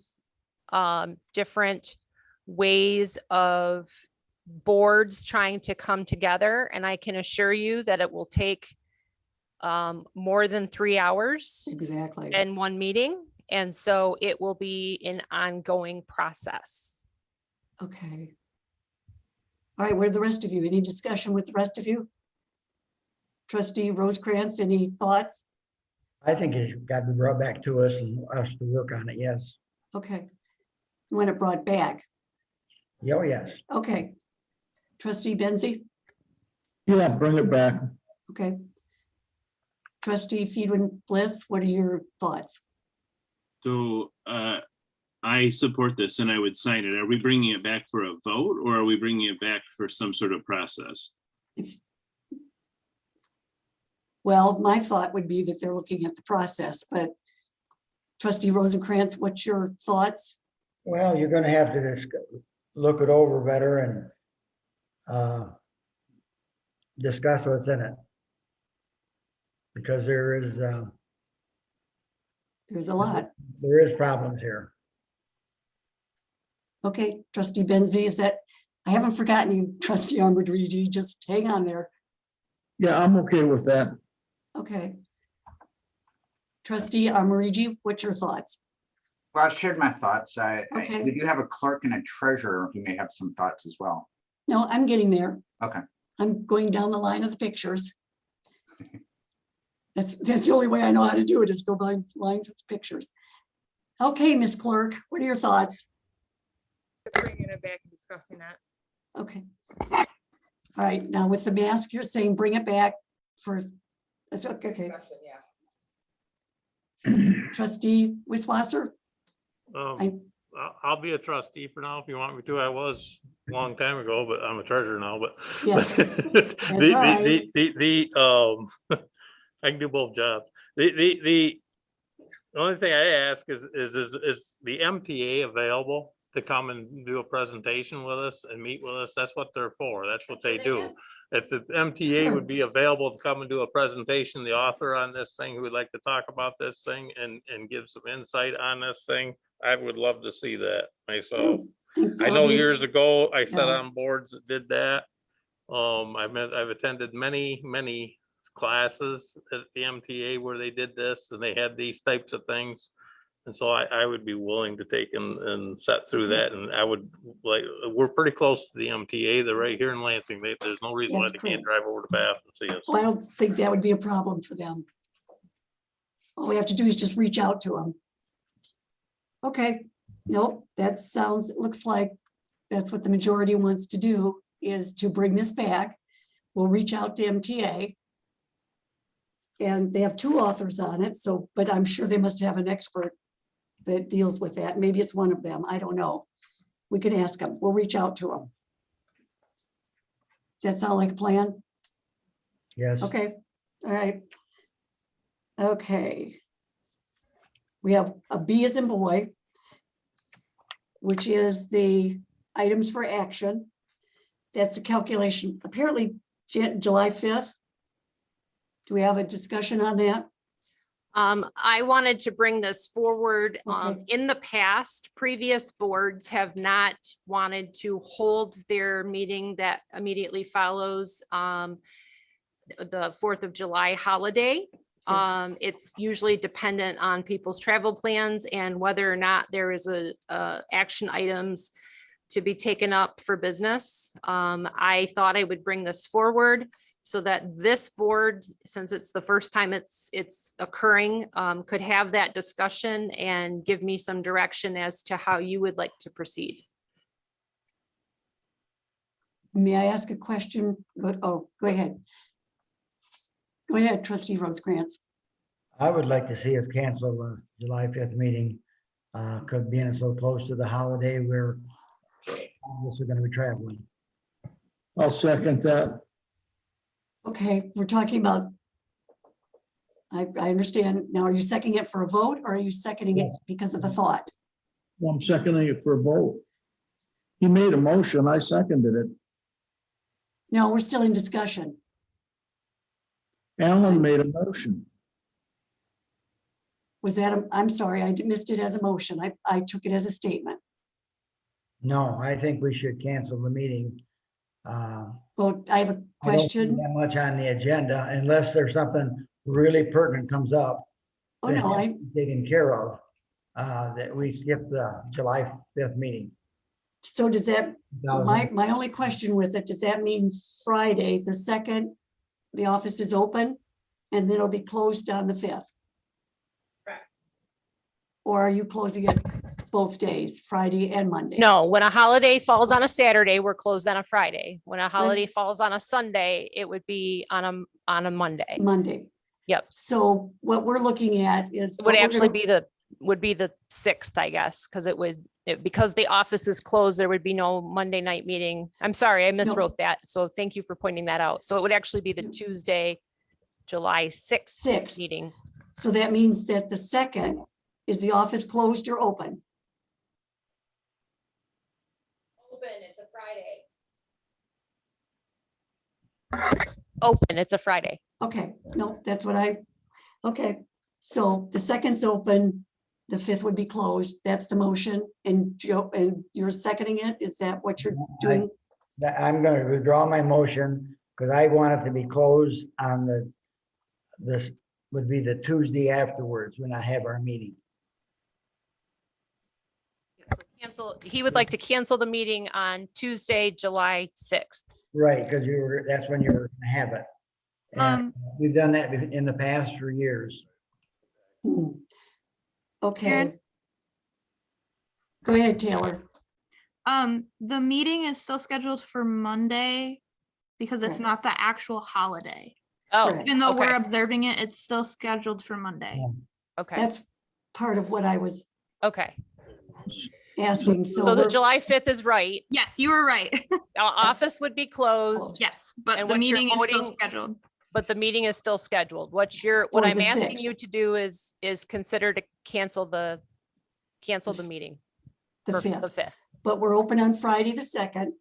different ways of boards trying to come together, and I can assure you that it will take more than 3 hours Exactly. in one meeting. And so it will be an ongoing process. Okay. All right, where are the rest of you? Any discussion with the rest of you? Trustee Rosecrans, any thoughts? I think it's got to be brought back to us and us to work on it, yes. Okay. You want it brought back? Oh, yes. Okay. Trustee Benzie? Yeah, bring it back. Okay. Trustee Feedwin Bliss, what are your thoughts? So I support this and I would sign it. Are we bringing it back for a vote, or are we bringing it back for some sort of process? Well, my thought would be that they're looking at the process, but Trustee Rosencrantz, what's your thoughts? Well, you're going to have to look it over better and discuss what's in it. Because there's a lot. There is problems here. Okay, Trustee Benzie, I haven't forgotten you, Trustee Amarigi, just hang on there. Yeah, I'm okay with that. Okay. Trustee Amarigi, what's your thoughts? Well, I've shared my thoughts. Okay. We do have a clerk and a treasurer who may have some thoughts as well. No, I'm getting there. Okay. I'm going down the line of the pictures. That's the only way I know how to do it, is go by lines with pictures. Okay, Ms. Clerk, what are your thoughts? Bringing it back and discussing that. Okay. All right, now with the mask, you're saying bring it back for, that's okay. Discussion, yeah. Trustee Wiswasser? I'll be a trustee for now if you want me to. I was a long time ago, but I'm a treasurer now, but Yes, I can do both jobs. The only thing I ask is the MTA available to come and do a presentation with us and meet with us? That's what they're for. That's what they do. If the MTA would be available to come and do a presentation, the author on this thing who would like to talk about this thing and give some insight on this thing, I would love to see that myself. I know years ago, I sat on boards that did that. I've attended many classes at the MTA where they did this and they had these types of things. And so I would be willing to take and set through that. And I would we're pretty close to the MTA. They're right here in Lansing. There's no reason why they can't drive over to Bath and see us. Well, I don't think that would be a problem for them. All we have to do is just reach out to them. Okay, nope, it looks like that's what the majority wants to do, is to bring this back. will reach out to MTA. And they have two authors on it, so, but I'm sure they must have an expert that deals with that. Maybe it's one of them, I don't know. We can ask them, we'll reach out to them. Does that sound like a plan? Yes. Okay, all right. Okay. We have a B as in boy, which is the items for action. That's the calculation, apparently July 5th. Do we have a discussion on that? I wanted to bring this forward. Okay. In the past, previous boards have not wanted to hold their meeting that immediately follows the 4th of July holiday. It's usually dependent on people's travel plans and whether or not there is a action items to be taken up for business. I thought I would bring this forward so that this board, since it's the first time it's occurring, could have that discussion and give me some direction as to how you would like to proceed. May I ask a question? Oh, go ahead. Go ahead, trustee Rosecrans. I would like to see us cancel the July 5th meeting, because being so close to the holiday, we're also going to be traveling. I'll second that. Okay, we're talking about, I understand. Now, are you seconding it for a vote or are you seconding it because of the thought? Well, I'm seconding it for a vote. He made a motion, I seconded it. No, we're still in discussion. Alan made a motion. Was that, I'm sorry, I missed it as a motion. I took it as a statement. No, I think we should cancel the meeting. Well, I have a I don't see question. that much on the agenda unless there's something really pertinent comes up. Oh, that no, has to be taken care of, that we skip the July 5th meeting. So does that, my only question with it, does that mean Friday, the 2nd, the office is open and then it'll be closed on the 5th? Correct. Or are you closing it both days, Friday and Monday? No, when a holiday falls on a Saturday, we're closed on a Friday. When a holiday Let's- falls on a Sunday, it would be on a Monday. Monday. Yep. So what we're looking at is. It would actually be the 6th, I guess, because because the office is closed, there would be no Monday night meeting. I'm sorry, I miswrote that. So thank you for pointing that out. So it would actually be the Tuesday, July 6th meeting. So that means that the 2nd, is the office closed or open? Open, it's a Friday. Open, it's a Friday. Okay, no, that's what okay. So the 2nd's open, the 5th would be closed. That's the motion. And Joe, and you're seconding it? Is that what you're doing? I'm going to withdraw my motion because I want it to be closed on this would be the Tuesday afterwards when I have our meeting. He would like to cancel the meeting on Tuesday, July 6th. Right, because that's when you were going to have it. And we've done that in the past for years. Okay. Karen? Go ahead, Taylor. The meeting is still scheduled for Monday because it's Correct. not the actual holiday. Oh, Correct. Even though we're okay. observing it, it's still scheduled for Monday. Okay, That's part of what I was okay. asking. So the we're- July 5th is right. Yes, you were right. Our office would be closed, Yes, but And the what you're meeting is still voting- scheduled. but the meeting is still scheduled. What For I'm the asking 6th. you to do is consider to cancel the meeting. The for 5th. The 5th, But we're open on Friday, the 2nd.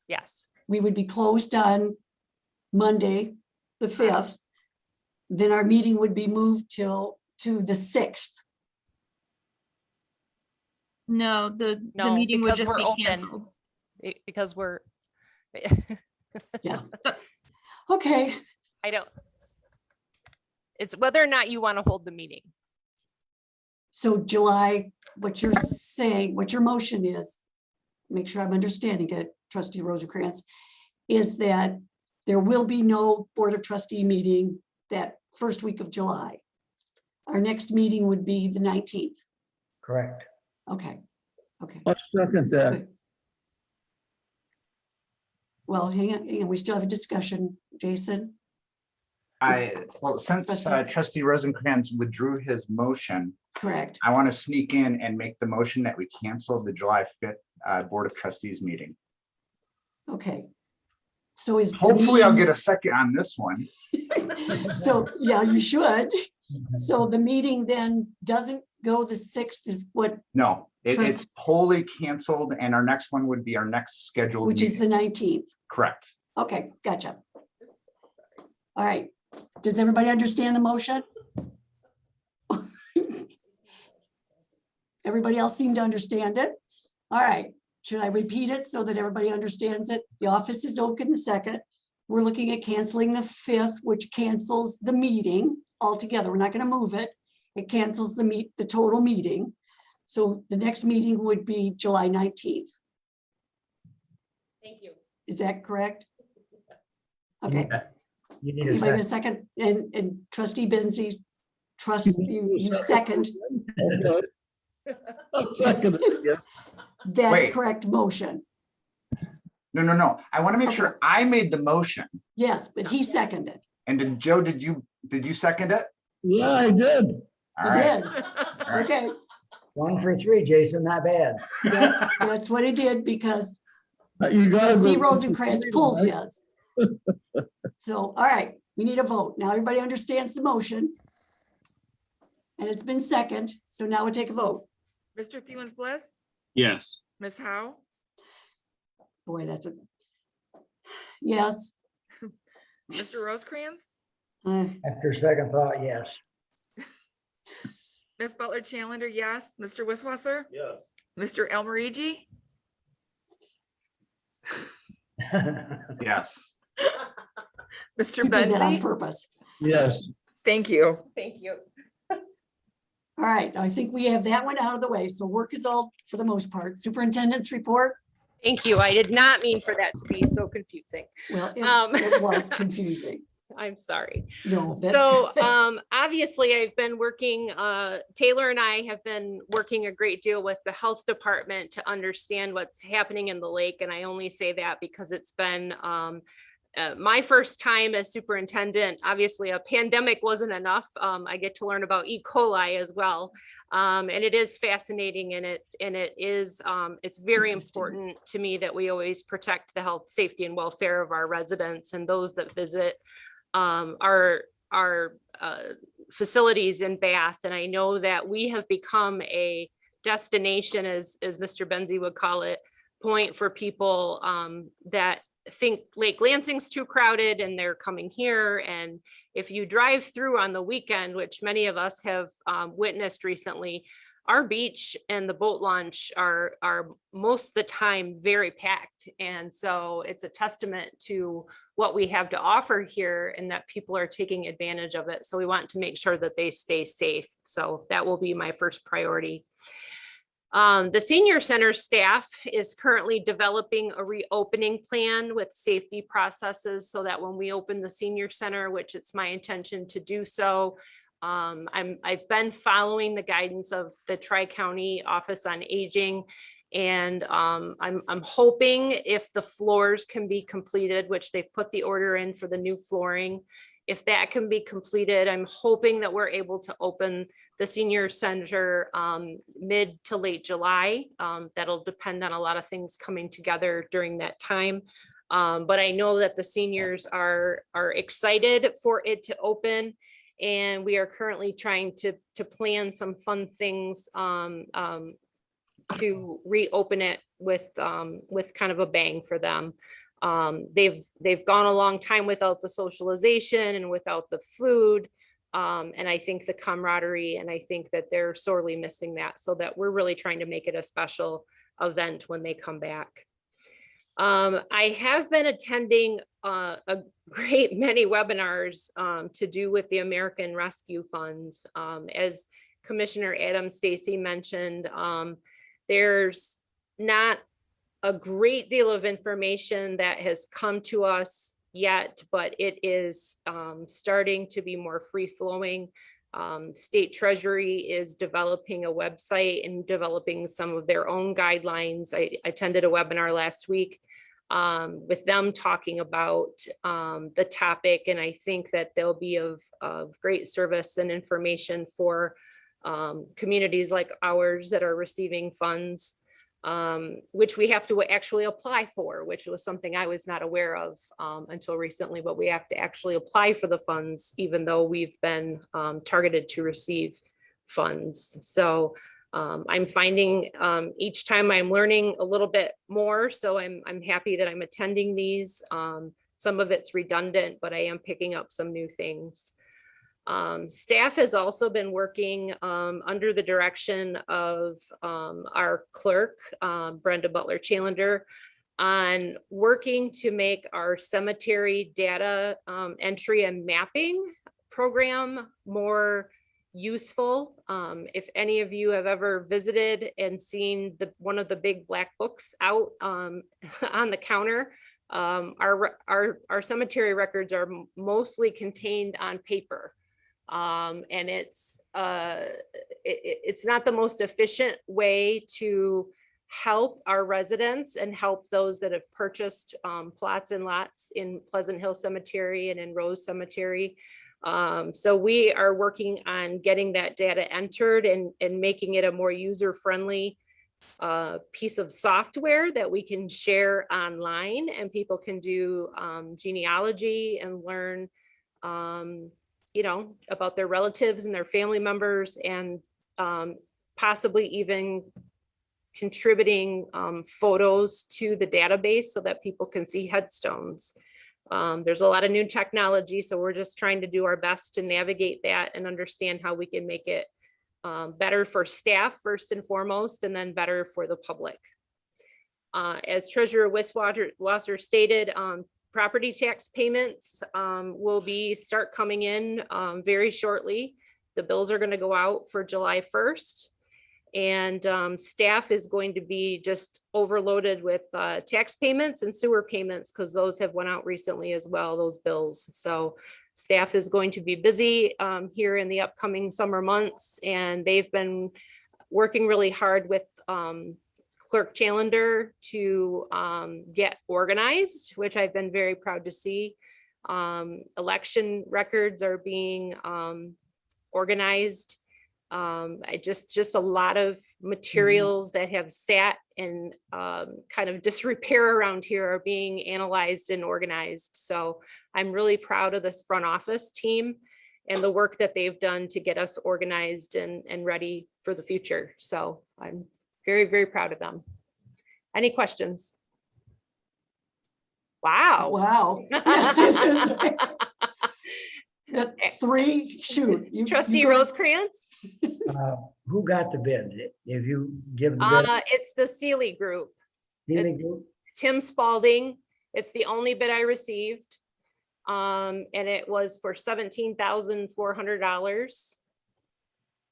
yes. We would be closed on Monday, the 5th. Then our meeting would be moved to the 6th. No, the No, meeting would because just we're be open. canceled. Because we're, Yeah. Okay. I don't. It's whether or not you want to hold the meeting. So July, what you're saying, what your motion is, make sure I'm understanding it, trustee Rosecrans, is that there will be no Board of Trustee meeting that first week of July. Our next meeting would be the 19th. Correct. Okay, okay. I'll second that. well, hang on, we still have a discussion, Jason. Well, since Trustee. trustee Rosencrans withdrew his motion, Correct. I want to sneak in and make the motion that we cancel the July 5th Board of Trustees meeting. Okay. So is. the Hopefully I'll meeting- get a second on this one. So, yeah, you should. So the meeting then doesn't go the 6th is what, No, Trust- it's wholly canceled and our next one would be our next scheduled which is the meeting. 19th. Correct. Okay, gotcha. All right. Does everybody understand the motion? Everybody else seem to understand it? All right. Should I repeat it so that everybody understands it? The office is open the 2nd. We're looking at canceling the 5th, which cancels the meeting altogether. We're not going to move it. It cancels the total meeting. So the next meeting would be July 19th. Thank you. Is that correct? You Okay. need a- You need a Anybody got a second. second? And trustee Benzie, you second Okay. I'll second it, yeah. that Wait. correct motion. No. I want to make sure I made the motion. Yes, but he seconded. And did Joe, did you second it? Yeah, I did. All He right. did. right. Okay, 1 for 3, Jason, not bad. that's what he did because You got trustee Rosencrans pulled his. So, all right, we need a vote. Now everybody understands the motion. And it's been second, so now we'll take a vote. Mr. Thewens Bliss, Yes. Ms. Howe, Boy, that's a, yes. Mr. Rosecrans, After second thought, yes. Ms. Butler Challenger, yes. Mr. Wisswasser, Yes. Mr. Elmarigi, Yes. Mr. You did that on Benzie. purpose. Yes. Thank you. Thank you. All right, I think we have that one out of the way. So work is all for the most part. Superintendent's report. Thank you. I did not mean for that to be so confusing. Well, Um, it was confusing. I'm sorry. No, that's. So obviously I've been working, Taylor and I have been working a great deal with the health department to understand what's happening in the lake. And I only say that because it's been my first time as superintendent. Obviously a pandemic wasn't enough. I get to learn about E. coli as well. And it is fascinating and it is, it's very Interesting. important to me that we always protect the health, safety and welfare of our residents and those that visit our facilities in Bath. And I know that we have become a destination, as Mr. Benzie would call it, point for people that think Lake Lansing's too crowded and they're coming here. And if you drive through on the weekend, which many of us have witnessed recently, our beach and the boat launch are most of the time very packed. And so it's a testament to what we have to offer here and that people are taking advantage of it. So we want to make sure that they stay safe. So that will be my first priority. The senior center staff is currently developing a reopening plan with safety processes so that when we open the senior center, which it's my intention to do so, I've been following the guidance of the Tri-County Office on Aging. And I'm hoping if the floors can be completed, which they've put the order in for the new flooring, if that can be completed, I'm hoping that we're able to open the senior center mid to late July. That'll depend on a lot of things coming together during that time. But I know that the seniors are excited for it to open. And we are currently trying to plan some fun things to reopen it with kind of a bang for them. They've gone a long time without the socialization and without the food. And I think the camaraderie, and I think that they're sorely missing that, so that we're really trying to make it a special event when they come back. I have been attending a great many webinars to do with the American Rescue Funds. As Commissioner Adam Stacy mentioned, there's not a great deal of information that has come to us yet, but it is starting to be more free-flowing. State Treasury is developing a website and developing some of their own guidelines. I attended a webinar last week with them talking about the topic. And I think that they'll be of great service and information for communities like ours that are receiving funds, which we have to actually apply for, which was something I was not aware of until recently, but we have to actually apply for the funds, even though we've been targeted to receive funds. So I'm finding each time I'm learning a little bit more. So I'm happy that I'm attending these. Some of it's redundant, but I am picking up some new things. Staff has also been working under the direction of our clerk, Brenda Butler Challenger, on working to make our cemetery data entry and mapping program more useful. If any of you have ever visited and seen one of the big black books out on the counter, our cemetery records are mostly contained on paper. And it's not the most efficient way to help our residents and help those that have purchased plots and lots in Pleasant Hill Cemetery and in Rose Cemetery. So we are working on getting that data entered and making it a more user-friendly piece of software that we can share online, and people can do genealogy and learn about their relatives and their family members, and possibly even contributing photos to the database so that people can see headstones. There's a lot of new technology, so we're just trying to do our best to navigate that and understand how we can make it better for staff first and foremost, and then better for the public. As Treasurer Wiswater stated, property tax payments will start coming in very shortly. The bills are going to go out for July 1st. And staff is going to be just overloaded with tax payments and sewer payments, because those have went out recently as well, those bills. So staff is going to be busy here in the upcoming summer months, and they've been working really hard with Clerk Challenger to get organized, which I've been very proud to see. Election records are being organized. Just a lot of materials that have sat in kind of disrepair around here are being analyzed and organized. So I'm really proud of this front office team and the work that they've done to get us organized and ready for the future. So I'm very, very proud of them. Any questions? Wow. Wow. Yeah, I was gonna say. Three, shoot. Trustee go- Rosecrans? Who got the bid? If you give the bid, It's the Sealy Group. Sealy Group? Tim Spalding. It's the only bid I received. And it was for $17,400.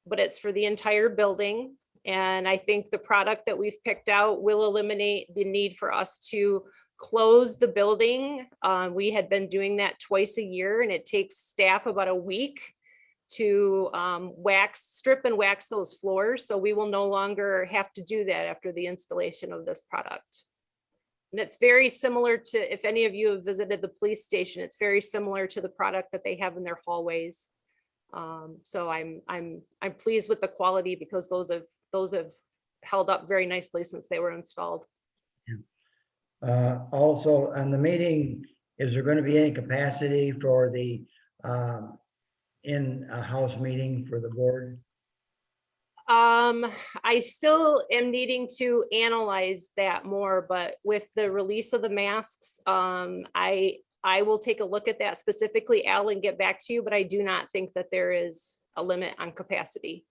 But it's for the entire building. And I think the product that we've picked out will eliminate the need for us to close the building. We had been doing that twice a year, and it takes staff about a week to strip and wax those floors. So we will no longer have to do that after the installation of this product. And it's very similar to, if any of you have visited the police station, it's very similar to the product that they have in their hallways. So I'm pleased with the quality, because those have held up very nicely since they were installed. Also, on the meeting, is there going to be any capacity for the in-house meeting for the board? I still am needing to analyze that more, but with the release of the masks, I will take a look at that specifically, Al, and get back to you, but I do not think that there is a limit on capacity.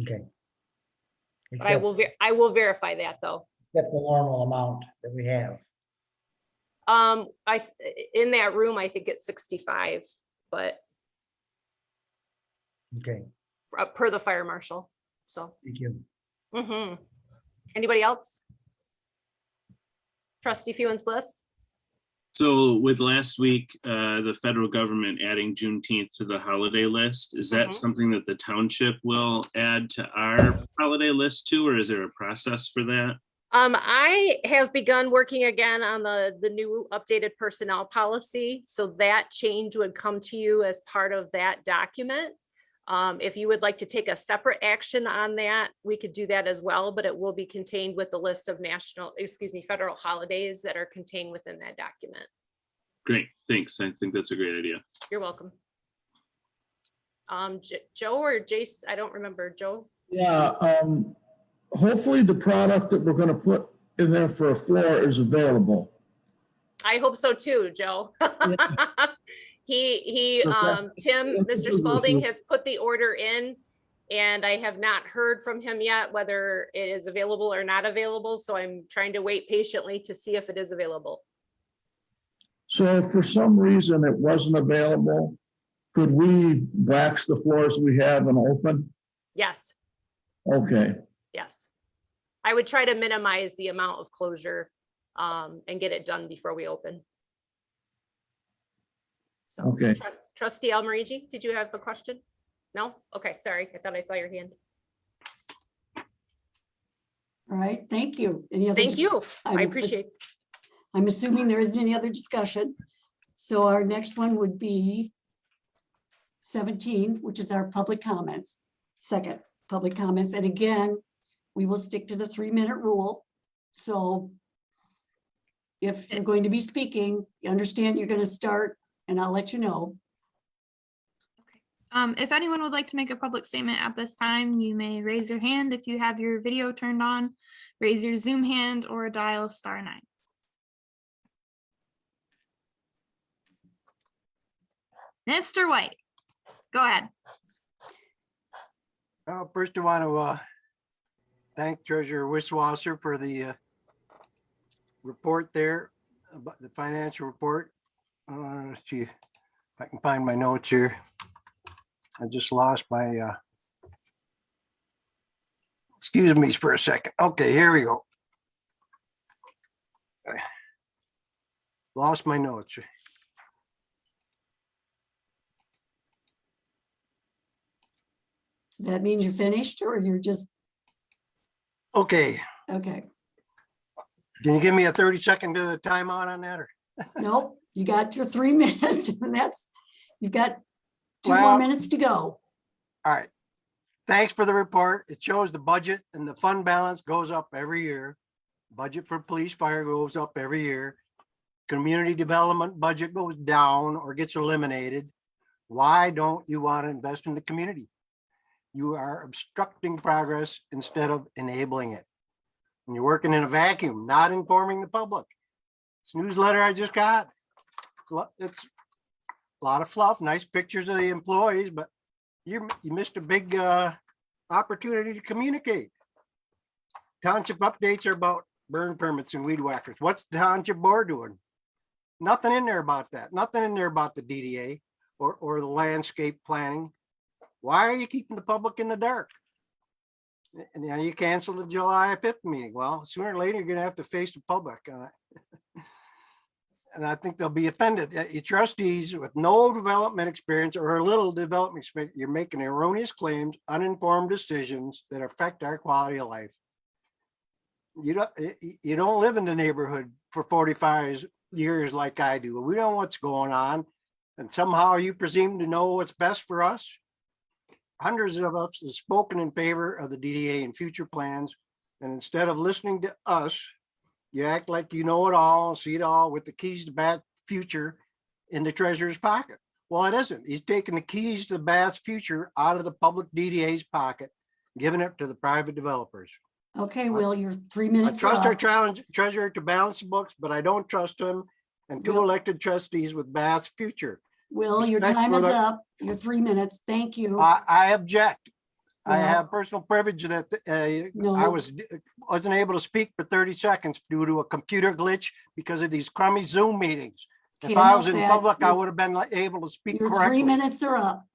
Okay. But I will verify that, though. Except the normal amount that we have. In that room, I think it's 65, but Okay, per the fire marshal. So. thank you. Anybody else? Trustee Fewens Bliss? So with last week, the federal government adding Juneteenth to the holiday list, is that something that the township will add to our holiday list too, or is there a process for that? I have begun working again on the new updated personnel policy. So that change would come to you as part of that document. If you would like to take a separate action on that, we could do that as well, but it will be contained with the list of federal holidays that are contained within that document. Great, thanks. I think that's a great idea. You're welcome. Joe or Jace, I don't remember. Joe? Yeah, hopefully the product that we're gonna put in there for a floor is available. I hope so too, Joe. Tim, Mr. Spalding has put the order in and I have not heard from him yet whether it is available or not available. So I'm trying to wait patiently to see if it is available. So if for some reason it wasn't available, could we wax the floors we have and open? Yes, Okay, yes. I would try to minimize the amount of closure and get it done before we open. So, Okay. Trustee Almarigi, did you have a question? No? Okay, sorry. I thought I saw your hand. All right, thank you. Any other? Thank you. I I'm- appreciate it. I'm assuming there isn't any other discussion. So our next one would be 17, which is our public comments. Second, public comments. And again, we will stick to the 3-minute rule. So if you're going to be speaking, you understand you're going to start and I'll let you know. If anyone would like to make a public statement at this time, you may raise your hand if you have your video turned on, raise your Zoom hand or dial *9. Mr. White, go ahead. First, I want to thank Treasurer Wisswasser for the report there, about the financial report. Let's see if I can find my notes here. I just lost my, excuse me for a second. Okay, here we go. Lost my notes. So that means you're finished or you're just, Okay, okay. can you give me a 30-second timeout on that? Or? Nope, you got your 3 minutes and you've got 2 Well- more minutes to go. All right. Thanks for the report. It shows the budget and the fund balance goes up every year. Budget for police fire goes up every year. Community development budget goes down or gets eliminated. Why don't you want to invest in the community? You are obstructing progress instead of enabling it. And you're working in a vacuum, not informing the public. This newsletter I just got, it's a lot of fluff, nice pictures of the employees, but you missed a big opportunity to communicate. Township updates are about burn permits and weed whackers. What's the township board doing? Nothing in there about that. Nothing in there about the DDA or the landscape planning. Why are you keeping the public in the dark? And now you cancel the July 5th meeting. Well, sooner or later, you're going to have to face the public. And I think they'll be offended. You trustees with no development experience or a little development experience, you're making erroneous claims, uninformed decisions that affect our quality of life. You don't live in the neighborhood for 45 years like I do. We know what's going on. And somehow you presume to know what's best for us. Hundreds of us have spoken in favor of the DDA and future plans. And instead of listening to us, you act like you know it all, see it all with the keys to Bath's future in the treasurer's pocket. Well, it isn't. He's taking the keys to Bath's future out of the public DDA's pocket, giving it to the private developers. Okay, Will, your 3 I minutes are trust our up. treasurer to balance the books, but I don't trust him and two Will- elected trustees with Bath's future. Will, your respect time for is the- up. Your 3 minutes. Thank you. I object. I Well- have personal privilege that I No. wasn't able to speak for 30 seconds due to a computer glitch because of these crummy Zoom meetings. If Can't I help was in that. public, I Your- would have been able to speak Your 3 correctly. minutes are up.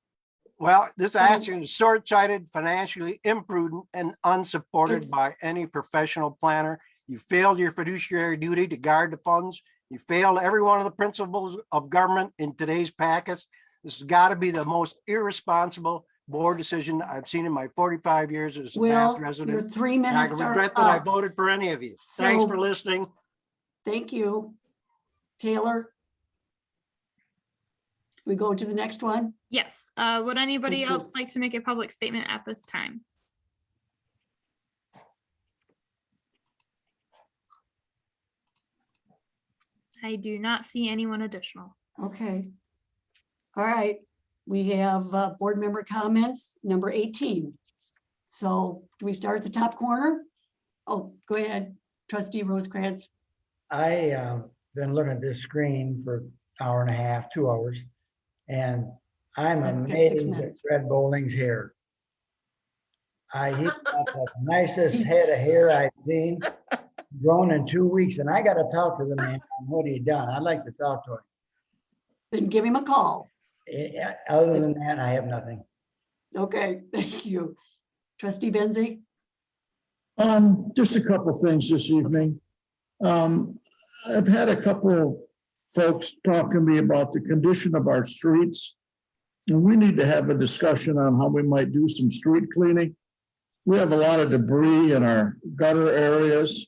Well, this So- action is short-sighted, financially imprudent, and unsupported It's- by any professional planner. You failed your fiduciary duty to guard the funds. You failed every one of the principles of government in today's packets. This has got to be the most irresponsible board decision I've seen in my 45 years as a Well, Bath your resident. 3 And I minutes are regret that I up. voted for any of you. Thanks So- for listening. Thank you. Taylor? We go to the next one? Yes, would anybody Thank you. else like to make a public statement at this time? I do not see anyone additional. Okay. All right, we have board member comments, number 18. So do we start at the top corner? Oh, go ahead, trustee Rosecrans. I been looking at this screen for an hour and a half, 2 hours, and I'm I've got 6 amazed at minutes. Fred Bowling's hair. He's got the nicest head of hair I've seen, grown in 2 weeks, and I gotta talk to the man on what he done. I'd like to talk to him. Then give him a call. Other than that, I have nothing. Okay, thank you. Trustee Benzie? Just a couple things this evening. I've had a couple folks talk to me about the condition of our streets. And we need to have a discussion on how we might do some street cleaning. We have a lot of debris in our gutter areas,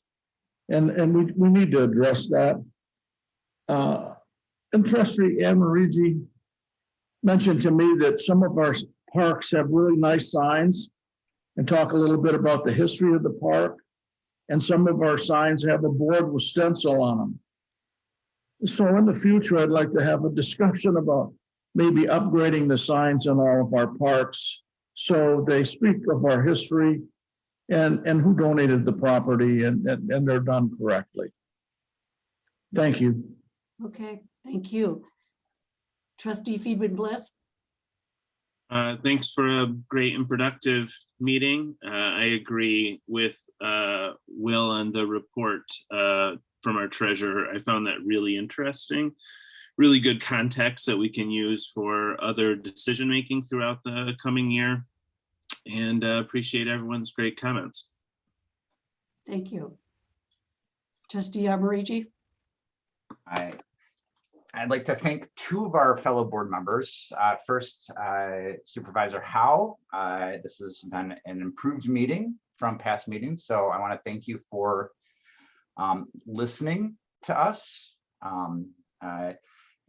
and we need to address that. And trustee Amarigi mentioned to me that some of our parks have really nice signs, and talk a little bit about the history of the park. And some of our signs have a board with stencil on them. So in the future, I'd like to have a discussion about maybe upgrading the signs in all of our parks so they speak of our history and who donated the property and they're done correctly. Thank you. Okay, thank you. Trustee Feedwin Bliss? Thanks for a great and productive meeting. I agree with Will on the report from our treasurer. I found that really interesting. Really good context that we can use for other decision-making throughout the coming year. And appreciate everyone's great comments. Thank you. Trustee Amarigi? I'd like to thank 2 of our fellow board members. First, Supervisor Howe. This has been an improved meeting from past meetings, so I want to thank you for listening to us.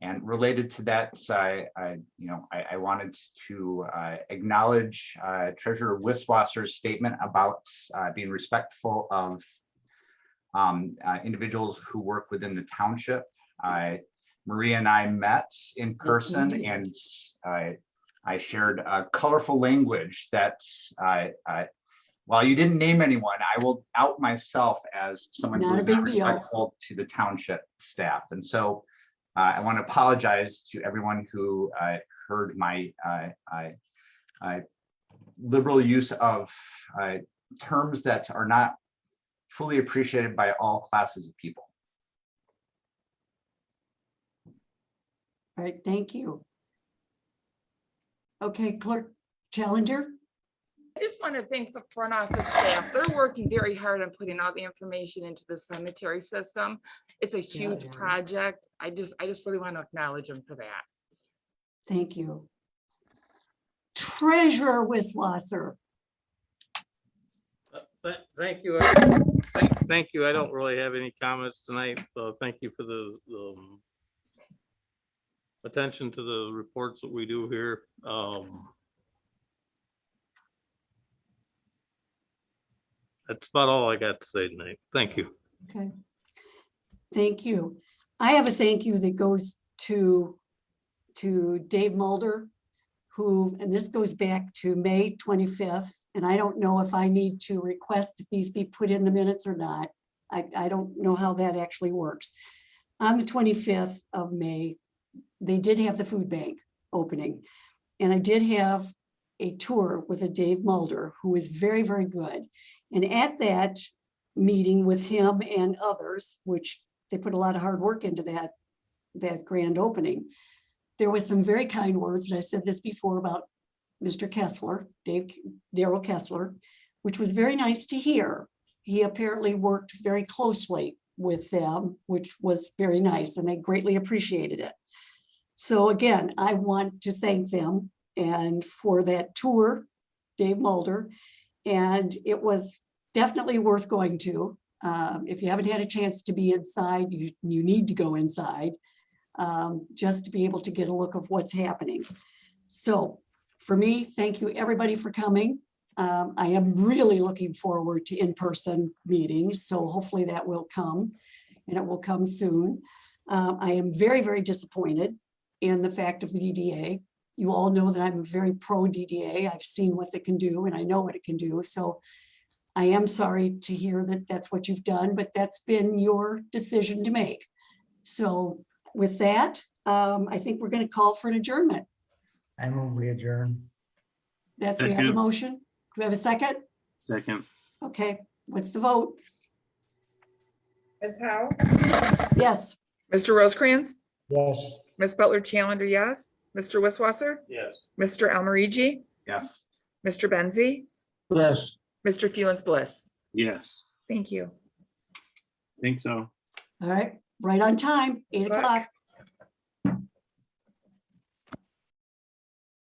And related to that, I wanted to acknowledge Treasurer Wiswasser's statement about being respectful of individuals who work within the township. Maria and I met in person, and I shared colorful language that while you didn't name anyone, I will out myself as someone who Not a is big not deal. respectful to the township staff. And so I want to apologize to everyone who heard my liberal use of terms that are not fully appreciated by all classes of people. All right, thank you. Okay, Clerk Challenger? I just want to thank the front office staff. They're working very hard on putting all the information into the cemetery system. It's a huge they are. project. I just really want to acknowledge them for that. Thank you. Treasurer Wiswasser? Thank you. Thank you. I don't really have any comments tonight, so thank you for the attention to the reports that we do here. That's about all I got to say tonight. Thank you. Okay. Thank you. I have a thank you that goes to Dave Mulder, who, and this goes back to May 25th, and I don't know if I need to request that these be put in the minutes or not. I don't know how that actually works. On the 25th of May, they did have the food bank opening, and I did have a tour with a Dave Mulder, who was very, very good. And at that meeting with him and others, which they put a lot of hard work into that grand opening, there was some very kind words, and I said this before about Mr. Kessler, Darrell Kessler, which was very nice to hear. He apparently worked very closely with them, which was very nice, and they greatly appreciated it. So again, I want to thank them and for that tour, Dave Mulder. And it was definitely worth going to. If you haven't had a chance to be inside, you need to go inside just to be able to get a look of what's happening. So for me, thank you everybody for coming. I am really looking forward to in-person meetings, so hopefully that will come, and it will come soon. I am very, very disappointed in the fact of the DDA. You all know that I'm very pro DDA. I've seen what it can do and I know what it can do. So I am sorry to hear that that's what you've done, but that's been your decision to make. So with that, I think we're going to call for an adjournment. I move we adjourn. We have the Second. motion. Do we have a second? Second. Okay, what's the vote? Ms. Howe, Yes. Mr. Rosecrans, Yes. Ms. Butler Challenger, yes. Mr. Wisswasser, Yes. Mr. Almarigi, Yes. Mr. Benzi, Yes. Mr. Funes Bliss. Yes, Thank you. think so. All right, right on time, 8 o'clock.